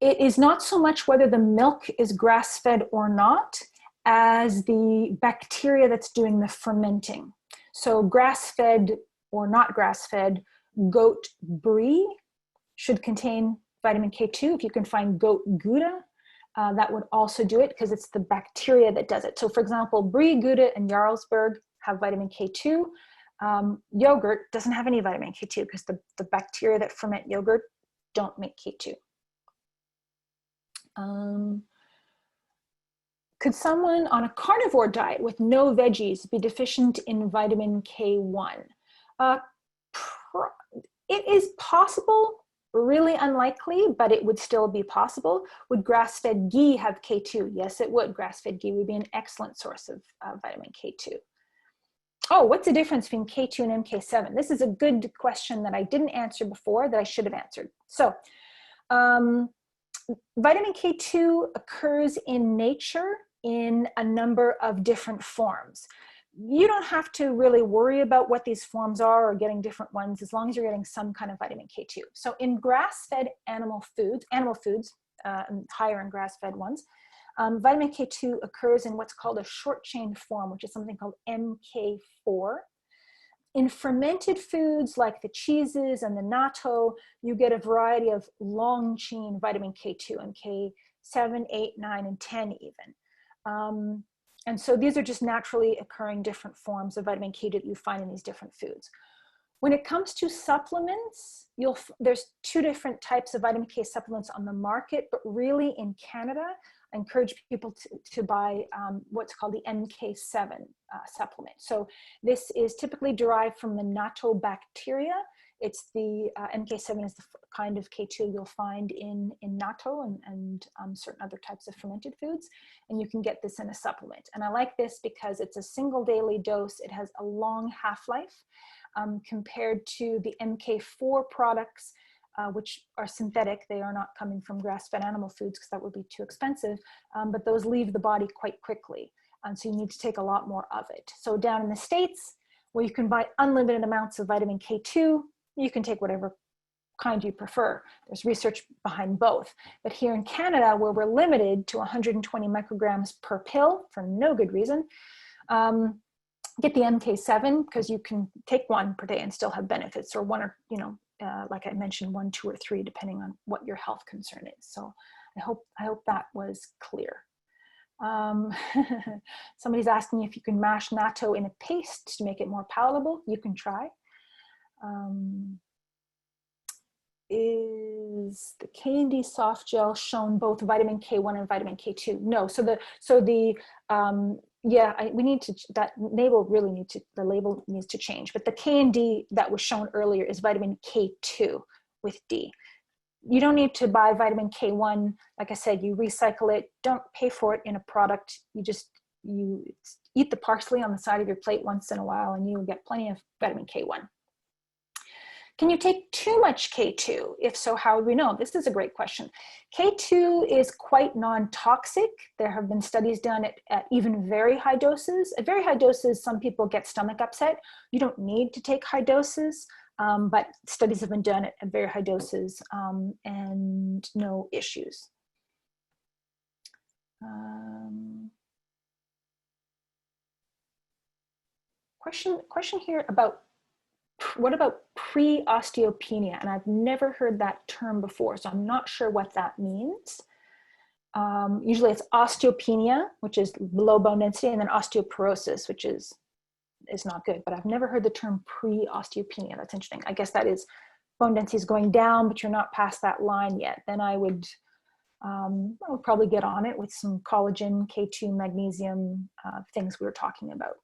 it is not so much whether the milk is grass-fed or not, as the bacteria that's doing the fermenting. So grass-fed or not grass-fed goat brie should contain vitamin K2. If you can find goat Gouda, that would also do it because it's the bacteria that does it. So for example, brie, Gouda, and Jarlsberg have vitamin K2. Yogurt doesn't have any vitamin K2 because the bacteria that ferment yogurt don't make K2. Could someone on a carnivore diet with no veggies be deficient in vitamin K1? It is possible, really unlikely, but it would still be possible. Would grass-fed ghee have K2? Yes, it would. Grass-fed ghee would be an excellent source of vitamin K2. Oh, what's the difference between K2 and MK7? This is a good question that I didn't answer before that I should have answered. So, vitamin K2 occurs in nature in a number of different forms. You don't have to really worry about what these forms are or getting different ones as long as you're getting some kind of vitamin K2. So in grass-fed animal foods, higher in grass-fed ones, vitamin K2 occurs in what's called a short chain form, which is something called MK4. In fermented foods like the cheeses and the natto, you get a variety of long chain vitamin K2, MK7, 8, 9, and 10 even. And so these are just naturally occurring different forms of vitamin K2 that you find in these different foods. When it comes to supplements, there's two different types of vitamin K supplements on the market, but really in Canada, I encourage people to buy what's called the MK7 supplement. So this is typically derived from the Natto bacteria. It's the MK7 is the kind of K2 you'll find in natto and certain other types of fermented foods. And you can get this in a supplement. And I like this because it's a single daily dose. It has a long half-life compared to the MK4 products, which are synthetic. They are not coming from grass-fed animal foods because that would be too expensive, but those leave the body quite quickly. So you need to take a lot more of it. So down in the States, where you can buy unlimited amounts of vitamin K2, you can take whatever kind you prefer. There's research behind both. But here in Canada, where we're limited to 120 micrograms per pill for no good reason, get the MK7 because you can take one per day and still have benefits, or one, or like I mentioned, 1, 2, or 3, depending on what your health concern is. So I hope that was clear. Somebody's asking if you can mash natto in a paste to make it more palatable. You can try. Is the K&D soft gel shown both vitamin K1 and vitamin K2? No. We need to, that label really needs to, the label needs to change. But the K&D that was shown earlier is vitamin K2 with D. You don't need to buy vitamin K1. Like I said, you recycle it. Don't pay for it in a product. You eat the parsley on the side of your plate once in a while and you'll get plenty of vitamin K1. Can you take too much K2? If so, how would we know? This is a great question. K2 is quite non-toxic. There have been studies done at even very high doses. At very high doses, some people get stomach upset. You don't need to take high doses, but studies have been done at very high doses and no issues. Question here about what about pre-osteopenia? And I've never heard that term before, so I'm not sure what that means. Usually it's osteopenia, which is low bone density, and then osteoporosis, which is not good, but I've never heard the term pre-osteopenia. That's interesting. I guess that is bone density is going down, but you're not past that line yet. Then I would probably get on it with some collagen, K2, magnesium, things we were talking about.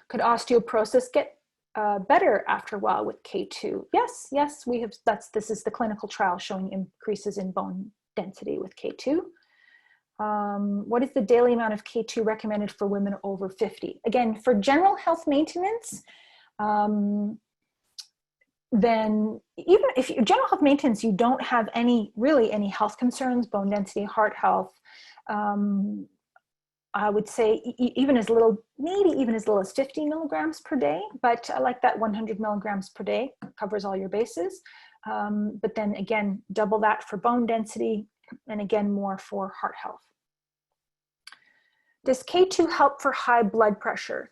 Could osteoporosis get better after a while with K2? Yes, we have. This is the clinical trial showing increases in bone density with K2. What is the daily amount of K2 recommended for women over 50? Again, for general health maintenance, then even if you general health maintenance, you don't have really any health concerns, bone density, heart health, I would say even as little, maybe even as little as 50 milligrams per day, but I like that 100 milligrams per day covers all your bases. But then again, double that for bone density, and again, more for heart health. Does K2 help for high blood pressure?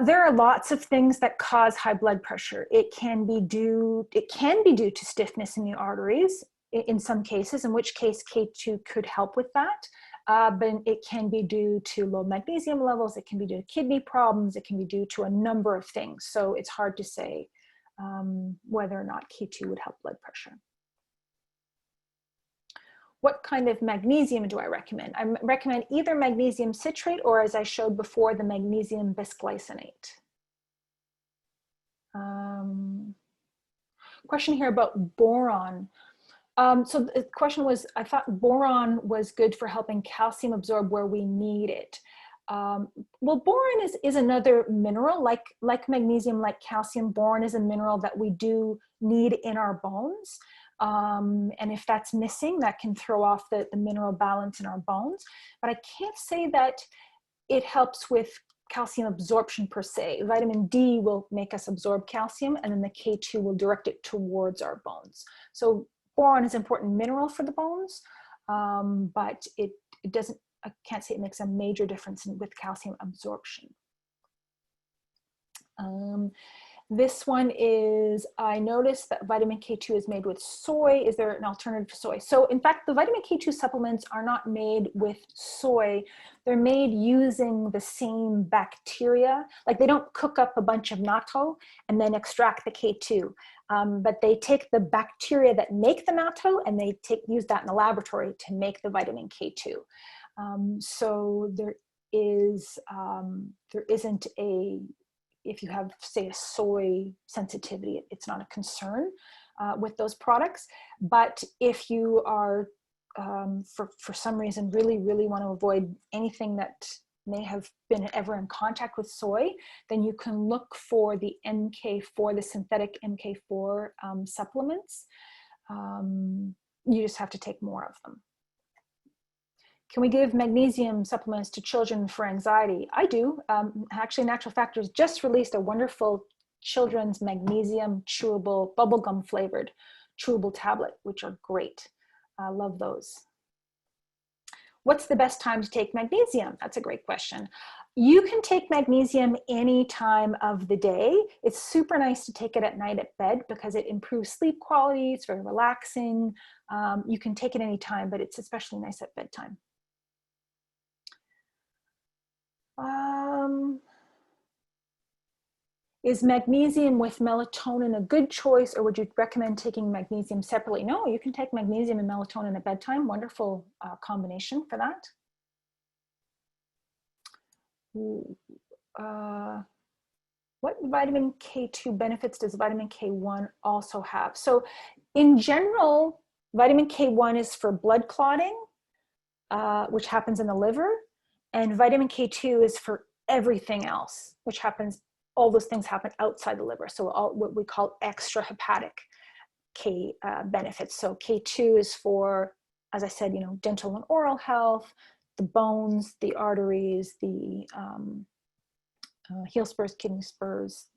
There are lots of things that cause high blood pressure. It can be due to stiffness in the arteries in some cases, in which case K2 could help with that. But it can be due to low magnesium levels. It can be due to kidney problems. It can be due to a number of things. So it's hard to say whether or not K2 would help blood pressure. What kind of magnesium do I recommend? I recommend either magnesium citrate or, as I showed before, the magnesium bisglycinate. Question here about boron. So the question was, I thought boron was good for helping calcium absorb where we need it. Well, boron is another mineral, like magnesium, like calcium. Boron is a mineral that we do need in our bones. And if that's missing, that can throw off the mineral balance in our bones. But I can't say that it helps with calcium absorption per se. Vitamin D will make us absorb calcium, and then the K2 will direct it towards our bones. So boron is an important mineral for the bones, but it doesn't, I can't say it makes a major difference with calcium absorption. This one is, I noticed that vitamin K2 is made with soy. Is there an alternative to soy? So in fact, the vitamin K2 supplements are not made with soy. They're made using the same bacteria. Like they don't cook up a bunch of natto and then extract the K2. But they take the bacteria that make the natto and they use that in the laboratory to make the vitamin K2. So there isn't a, if you have, say, a soy sensitivity, it's not a concern with those products. But if you are, for some reason, really want to avoid anything that may have been ever in contact with soy, then you can look for the MK4, the synthetic MK4 supplements. You just have to take more of them. Can we give magnesium supplements to children for anxiety? I do. Actually, Natural Factors just released a wonderful children's magnesium chewable, bubblegum flavored chewable tablet, which are great. I love those. What's the best time to take magnesium? That's a great question. You can take magnesium any time of the day. It's super nice to take it at night at bed because it improves sleep quality. It's very relaxing. You can take it any time, but it's especially nice at bedtime. Is magnesium with melatonin a good choice, or would you recommend taking magnesium separately? No, you can take magnesium and melatonin at bedtime. Wonderful combination for that. What vitamin K2 benefits does vitamin K1 also have? So in general, vitamin K1 is for blood clotting, which happens in the liver, and vitamin K2 is for everything else, which happens, all those things happen outside the liver. So all what we call extrahepatic K benefits. So K2 is for, as I said, dental and oral health, the bones, the arteries, the heel spurs, kidney spurs,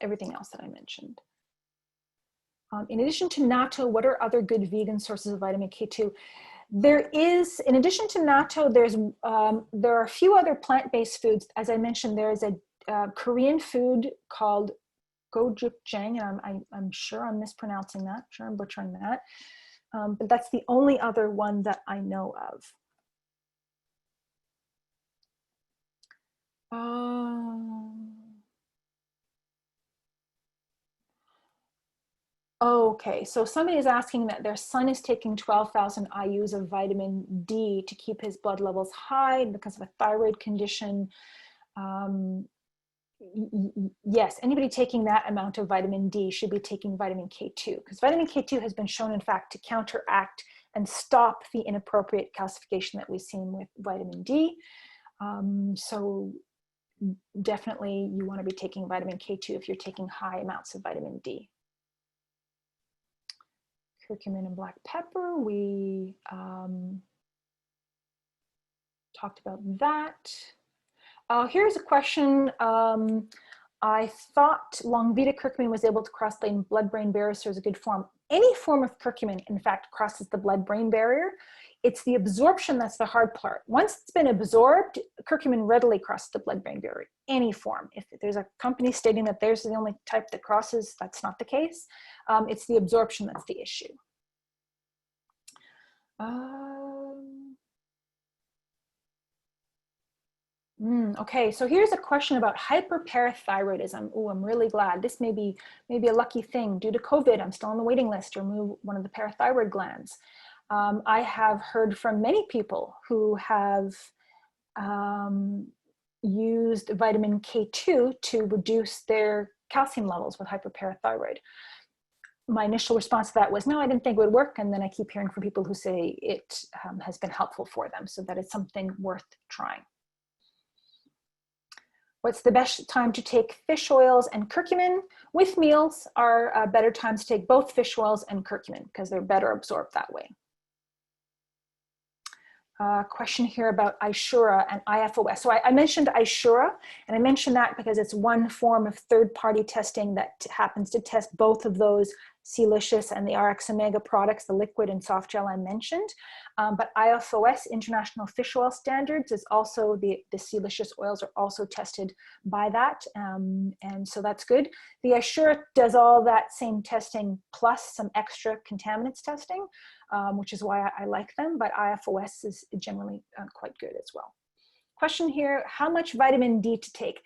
everything else that I mentioned. In addition to natto, what are other good vegan sources of vitamin K2? There is, in addition to natto, there are a few other plant-based foods. As I mentioned, there is a Korean food called gochujang, and I'm sure I'm mispronouncing that, sure I'm butchering that, but that's the only other one that I know of. Okay, so somebody is asking that their son is taking 12,000 IUs of vitamin D to keep his blood levels high because of a thyroid condition. Yes, anybody taking that amount of vitamin D should be taking vitamin K2, because vitamin K2 has been shown, in fact, to counteract and stop the inappropriate calcification that we've seen with vitamin D. So definitely you want to be taking vitamin K2 if you're taking high amounts of vitamin D. Curcumin and black pepper, we talked about that. Here's a question. I thought long beta curcumin was able to cross the blood-brain barrier, so it's a good form. Any form of curcumin, in fact, crosses the blood-brain barrier. It's the absorption that's the hard part. Once it's been absorbed, curcumin readily crosses the blood-brain barrier, any form. If there's a company stating that theirs is the only type that crosses, that's not the case. It's the absorption that's the issue. Okay, so here's a question about hyperparathyroidism. Oh, I'm really glad. This may be a lucky thing. Due to COVID, I'm still on the waiting list to remove one of the parathyroid glands. I have heard from many people who have used vitamin K2 to reduce their calcium levels with hyperparathyroid. My initial response to that was, no, I didn't think it would work. And then I keep hearing from people who say it has been helpful for them, so that it's something worth trying. What's the best time to take fish oils and curcumin? With meals are better times to take both fish oils and curcumin because they're better absorbed that way. Question here about Ishura and IFOS. So I mentioned Ishura, and I mentioned that because it's one form of third-party testing that happens to test both of those C-licious and the RX Omega products, the liquid and soft gel I mentioned. But IFOS, International Fish Oil Standards, is also the C-licious oils are also tested by that, and so that's good. The Ishura does all that same testing plus some extra contaminants testing, which is why I like them, but IFOS is generally quite good as well. Question here, how much vitamin D to take?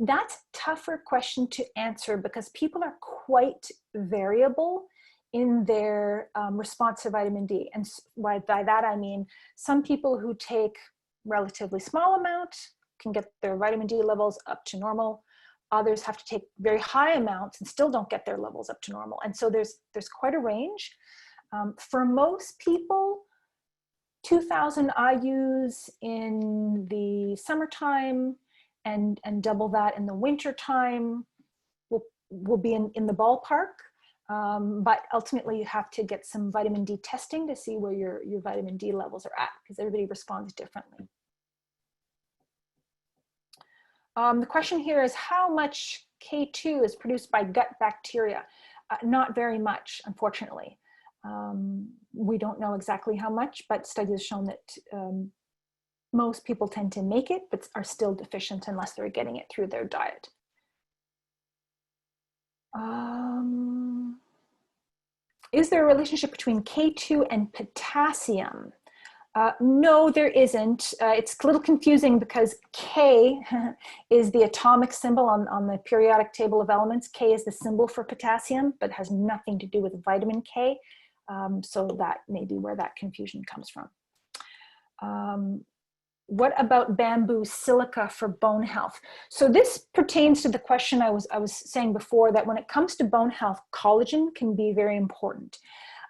That's a tougher question to answer because people are quite variable in their response to vitamin D. And by that I mean, some people who take relatively small amounts can get their vitamin D levels up to normal. Others have to take very high amounts and still don't get their levels up to normal. And so there's quite a range. For most people, 2,000 IUs in the summertime and double that in the winter time will be in the ballpark. But ultimately you have to get some vitamin D testing to see where your vitamin D levels are at, because everybody responds differently. The question here is how much K2 is produced by gut bacteria? Not very much, unfortunately. We don't know exactly how much, but studies have shown that most people tend to make it, but are still deficient unless they're getting it through their diet. Is there a relationship between K2 and potassium? No, there isn't. It's a little confusing because K is the atomic symbol on the periodic table of elements. K is the symbol for potassium, but has nothing to do with vitamin K. So that may be where that confusion comes from. What about bamboo silica for bone health? So this pertains to the question I was saying before, that when it comes to bone health, collagen can be very important.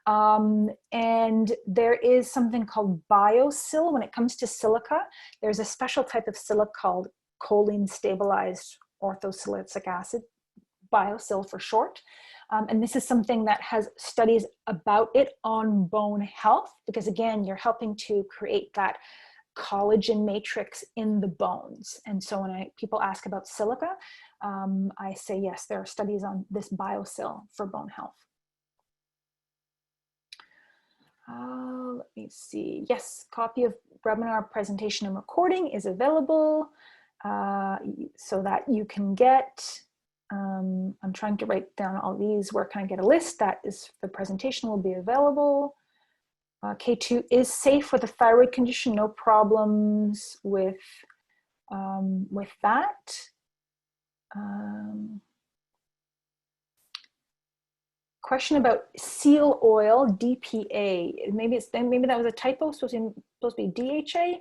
And there is something called biosil. When it comes to silica, there's a special type of silica called choline stabilized orthosilicic acid, biosil for short. And this is something that has studies about it on bone health, because again, you're helping to create that collagen matrix in the bones. And so when people ask about silica, I say, yes, there are studies on this biosil for bone health. Let me see. Yes, copy of webinar presentation and recording is available so that you can get, I'm trying to write down all these. Where can I get a list? That is, the presentation will be available. K2 is safe with a thyroid condition, no problems with that. Question about seal oil, DPA. Maybe that was a typo. Supposed to be DHA.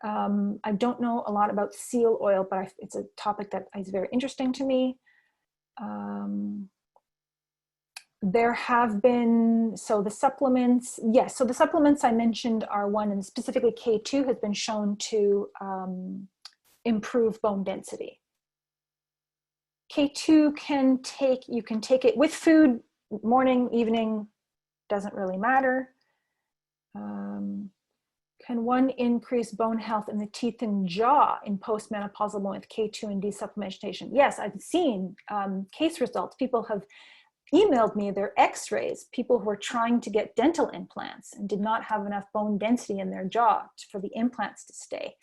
I don't know a lot about seal oil, but it's a topic that is very interesting to me. There have been, so the supplements, yes, so the supplements I mentioned are one, and specifically K2 has been shown to improve bone density. K2 you can take it with food, morning, evening, doesn't really matter. Can one increase bone health in the teeth and jaw in postmenopausal women with K2 and D supplementation? Yes, I've seen case results. People have emailed me their x-rays, people who are trying to get dental implants and did not have enough bone density in their jaw for the implants to stay.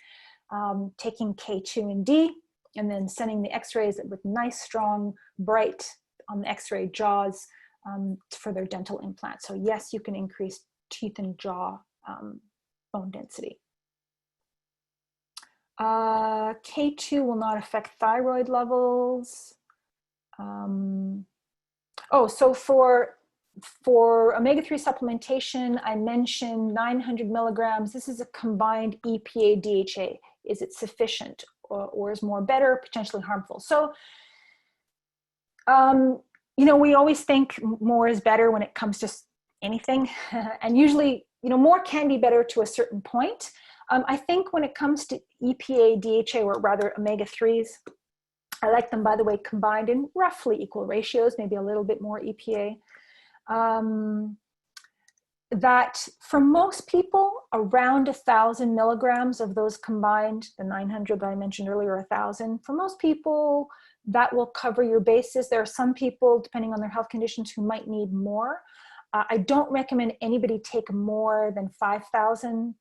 Taking K2 and D and then sending the x-rays with nice, strong, bright on the x-ray jaws for their dental implants. So yes, you can increase teeth and jaw bone density. K2 will not affect thyroid levels. So for omega-3 supplementation, I mentioned 900 milligrams. This is a combined EPA DHA. Is it sufficient or is more better, potentially harmful? So, we always think more is better when it comes to anything. And usually, more can be better to a certain point. I think when it comes to EPA, DHA, or rather omega-3s, I like them, by the way, combined in roughly equal ratios, maybe a little bit more EPA. That for most people, around 1,000 milligrams of those combined, the 900 that I mentioned earlier, 1,000, for most people, that will cover your bases. There are some people, depending on their health conditions, who might need more. I don't recommend anybody take more than 5,000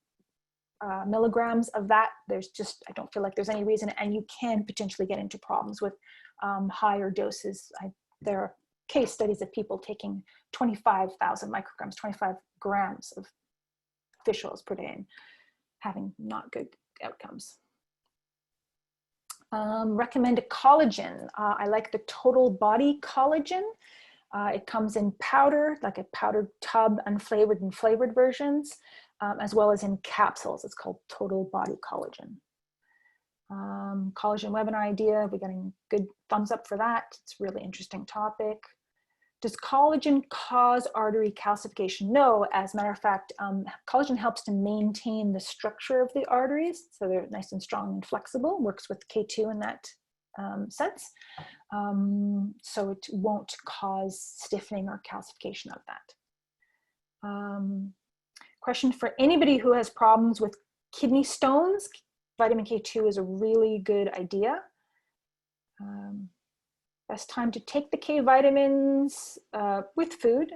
milligrams of that. I don't feel like there's any reason, and you can potentially get into problems with higher doses. There are case studies of people taking 25,000 micrograms, 25 grams of fish oils per day and having not good outcomes. Recommend a collagen. I like the Total Body Collagen. It comes in powder, like a powdered tub, unflavored and flavored versions, as well as in capsules. It's called Total Body Collagen. Collagen webinar idea, we're getting good thumbs up for that. It's a really interesting topic. Does collagen cause artery calcification? No, as a matter of fact, collagen helps to maintain the structure of the arteries, so they're nice and strong and flexible, works with K2 in that sense. So it won't cause stiffening or calcification of that. Question for anybody who has problems with kidney stones, vitamin K2 is a really good idea. Best time to take the K vitamins with food.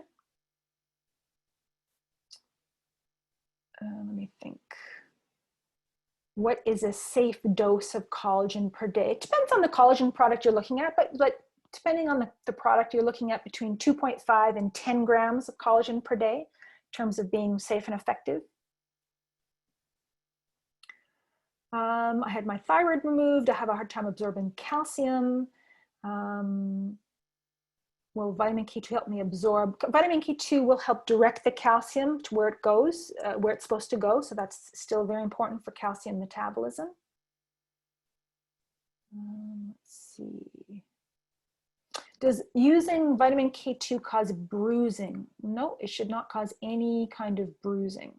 Let me think. What is a safe dose of collagen per day? It depends on the collagen product you're looking at, but depending on the product, you're looking at between 2.5 and 10 grams of collagen per day in terms of being safe and effective. I had my thyroid removed. I have a hard time absorbing calcium. Will vitamin K2 help me absorb? Vitamin K2 will help direct the calcium to where it goes, where it's supposed to go. So that's still very important for calcium metabolism. Let's see. Does using vitamin K2 cause bruising? No, it should not cause any kind of bruising.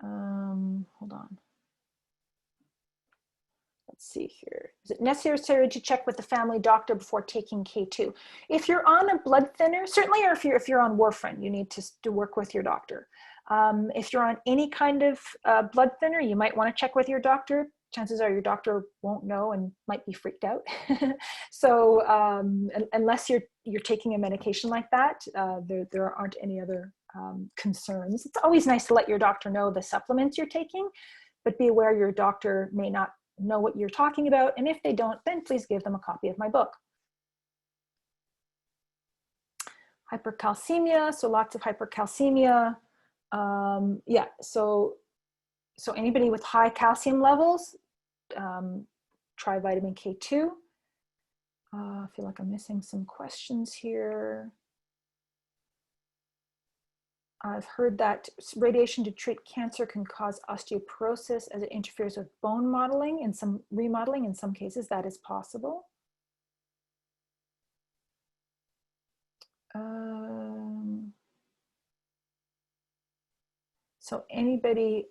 Hold on. Let's see here. Is it necessary to check with the family doctor before taking K2? If you're on a blood thinner, certainly, or if you're on warfarin, you need to work with your doctor. If you're on any kind of blood thinner, you might want to check with your doctor. chances are your doctor won't know and might be freaked out. So unless you're taking a medication like that, there aren't any other concerns. It's always nice to let your doctor know the supplements you're taking, but be aware your doctor may not know what you're talking about. And if they don't, then please give them a copy of my book. Hypercalcemia, so lots of hypercalcemia. Yeah, so anybody with high calcium levels, try vitamin K2. I feel like I'm missing some questions here. I've heard that radiation to treat cancer can cause osteoporosis as it interferes with bone modeling and some remodeling. In some cases, that is possible. So anybody,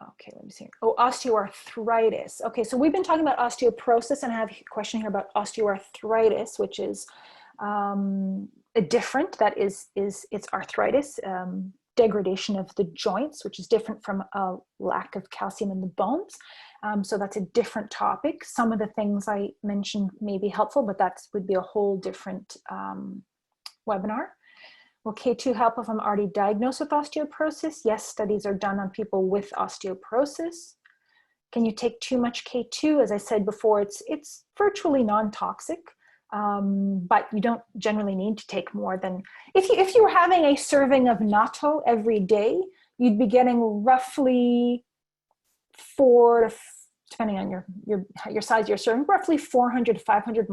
okay, let me see. Oh, osteoarthritis. Okay, so we've been talking about osteoporosis, and I have a question here about osteoarthritis, which is a different, that is it's arthritis, degradation of the joints, which is different from a lack of calcium in the bones. So that's a different topic. Some of the things I mentioned may be helpful, but that would be a whole different webinar. Will K2 help if I'm already diagnosed with osteoporosis? Yes, studies are done on people with osteoporosis. Can you take too much K2? As I said before, it's virtually non-toxic, but you don't generally need to take more than, if you were having a serving of natto every day, you'd be getting roughly depending on your size of your serving, roughly 400 to 500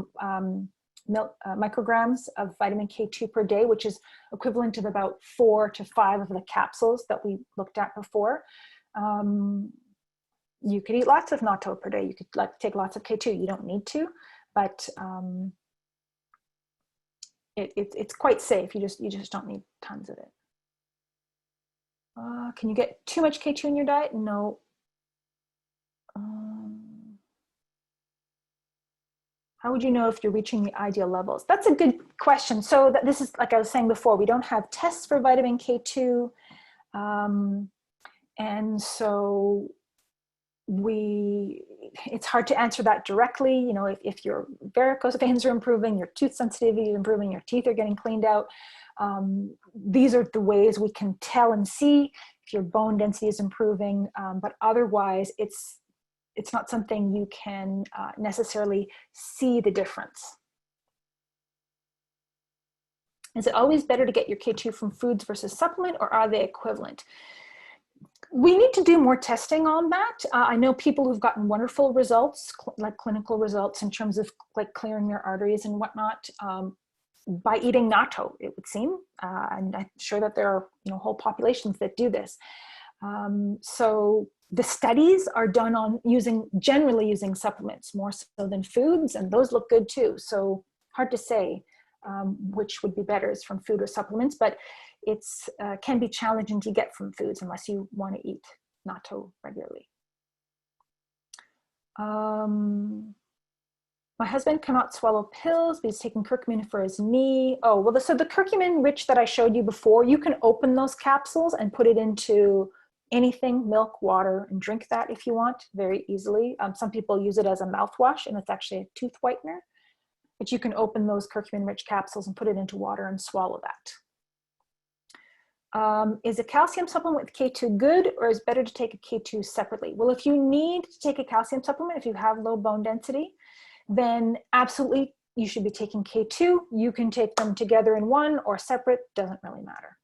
micrograms of vitamin K2 per day, which is equivalent to about 4 to 5 of the capsules that we looked at before. You could eat lots of natto per day. You could take lots of K2. You don't need to, but it's quite safe. You just don't need tons of it. Can you get too much K2 in your diet? No. How would you know if you're reaching the ideal levels? That's a good question. So this is, like I was saying before, we don't have tests for vitamin K2. And so it's hard to answer that directly. You know, if your varicose veins are improving, your tooth sensitivity is improving, your teeth are getting cleaned out. These are the ways we can tell and see if your bone density is improving. But otherwise, it's not something you can necessarily see the difference. Is it always better to get your K2 from foods versus supplement, or are they equivalent? We need to do more testing on that. I know people who've gotten wonderful results, like clinical results in terms of like clearing their arteries and whatnot, by eating natto, it would seem. And I'm sure that there are whole populations that do this. So the studies are done on generally using supplements more so than foods, and those look good too. So hard to say which would be better, is from food or supplements, but it's can be challenging to get from foods unless you want to eat natto regularly. My husband cannot swallow pills, but he's taking curcumin for his knee. Oh, well, so the curcumin rich that I showed you before, you can open those capsules and put it into anything, milk, water, and drink that if you want, very easily. Some people use it as a mouthwash, and it's actually a tooth whitener. But you can open those curcumin-rich capsules and put it into water and swallow that. Is a calcium supplement with K2 good, or is it better to take a K2 separately? Well, if you need to take a calcium supplement, if you have low bone density, then absolutely you should be taking K2. You can take them together in one or separate, doesn't really matter.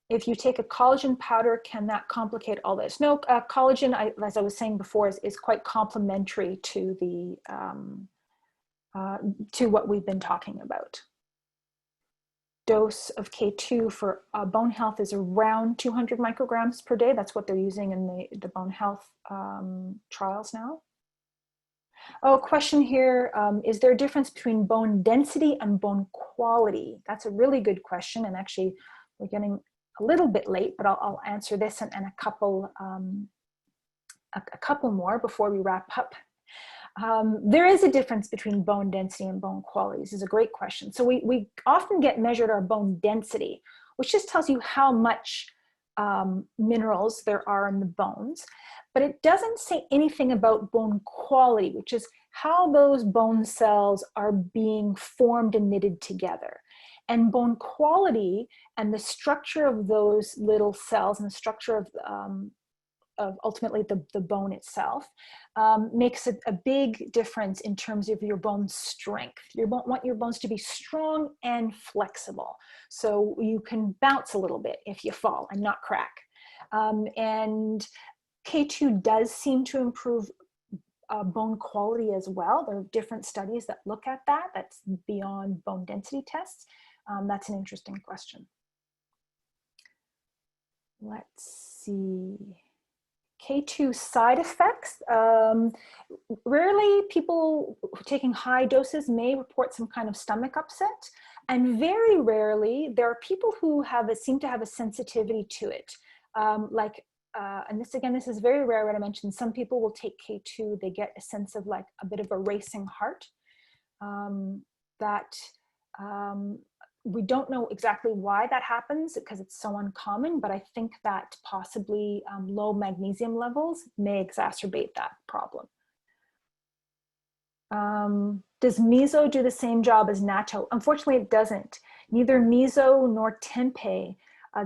If you take a collagen powder, can that complicate all this? No, collagen, as I was saying before, is quite complementary to the to what we've been talking about. Dose of K2 for bone health is around 200 micrograms per day. That's what they're using in the bone health trials now. Oh, question here. Is there a difference between bone density and bone quality? That's a really good question. And actually, we're getting a little bit late, but I'll answer this and a couple more before we wrap up. There is a difference between bone density and bone quality. This is a great question. So we often get measured our bone density, which just tells you how much minerals there are in the bones. But it doesn't say anything about bone quality, which is how those bone cells are being formed and knitted together. And bone quality and the structure of those little cells and the structure of ultimately the bone itself makes a big difference in terms of your bone strength. You want your bones to be strong and flexible, so you can bounce a little bit if you fall and not crack. And K2 does seem to improve bone quality as well. There are different studies that look at that. That's beyond bone density tests. That's an interesting question. Let's see. K2 side effects. Rarely people taking high doses may report some kind of stomach upset. And very rarely, there are people who seem to have a sensitivity to it. And this is very rare when I mentioned some people will take K2, they get a sense of like a bit of a racing heart. We don't know exactly why that happens because it's so uncommon, but I think that possibly low magnesium levels may exacerbate that problem. Does miso do the same job as natto? Unfortunately, it doesn't. Neither miso nor tempeh.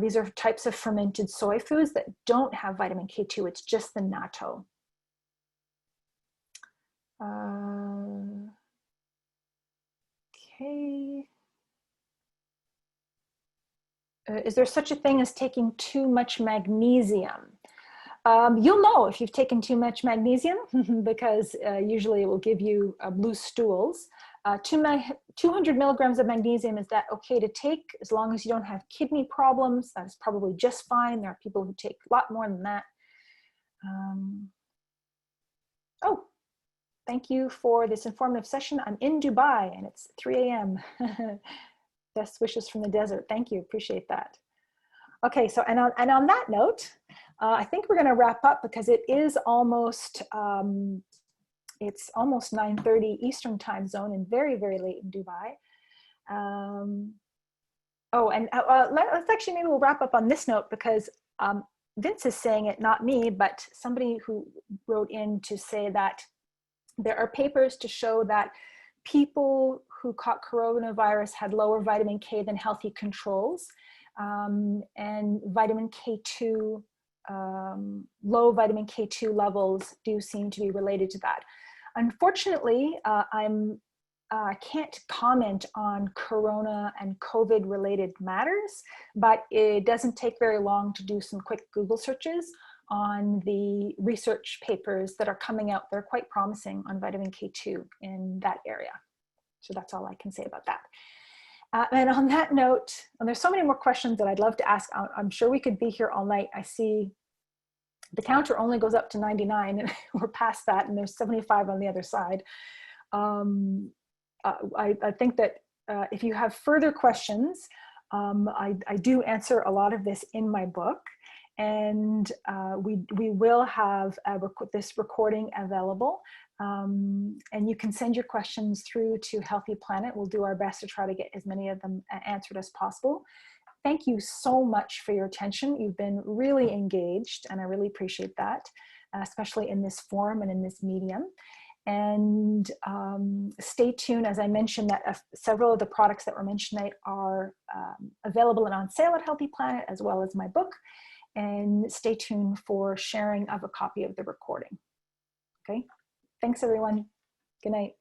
These are types of fermented soy foods that don't have vitamin K2. It's just the natto. Okay. Is there such a thing as taking too much magnesium? You'll know if you've taken too much magnesium because usually it will give you loose stools. 200 milligrams of magnesium, is that okay to take as long as you don't have kidney problems? That's probably just fine. There are people who take a lot more than that. Oh, thank you for this informative session. I'm in Dubai and it's 3 a.m. Best wishes from the desert. Thank you, appreciate that. Okay, so and on that note, I think we're going to wrap up because it is almost it's almost 9:30 Eastern time zone and very, very late in Dubai. Let's actually, maybe we'll wrap up on this note because Vince is saying it, not me, but somebody who wrote in to say that there are papers to show that people who caught coronavirus had lower vitamin K than healthy controls. And vitamin K2, low vitamin K2 levels do seem to be related to that. Unfortunately, I can't comment on corona and COVID related matters, but it doesn't take very long to do some quick Google searches on the research papers that are coming out. They're quite promising on vitamin K2 in that area. So that's all I can say about that. And on that note, and there's so many more questions that I'd love to ask. I'm sure we could be here all night. I see the counter only goes up to 99 and we're past that and there's 75 on the other side. I think that if you have further questions, I do answer a lot of this in my book, and we will have this recording available, and you can send your questions through to Healthy Planet. We'll do our best to try to get as many of them answered as possible. Thank you so much for your attention. You've been really engaged, and I really appreciate that, especially in this forum and in this medium. And stay tuned. As I mentioned, that several of the products that were mentioned tonight are available and on sale at Healthy Planet, as well as my book. And stay tuned for sharing of a copy of the recording. Okay, thanks everyone. Good night.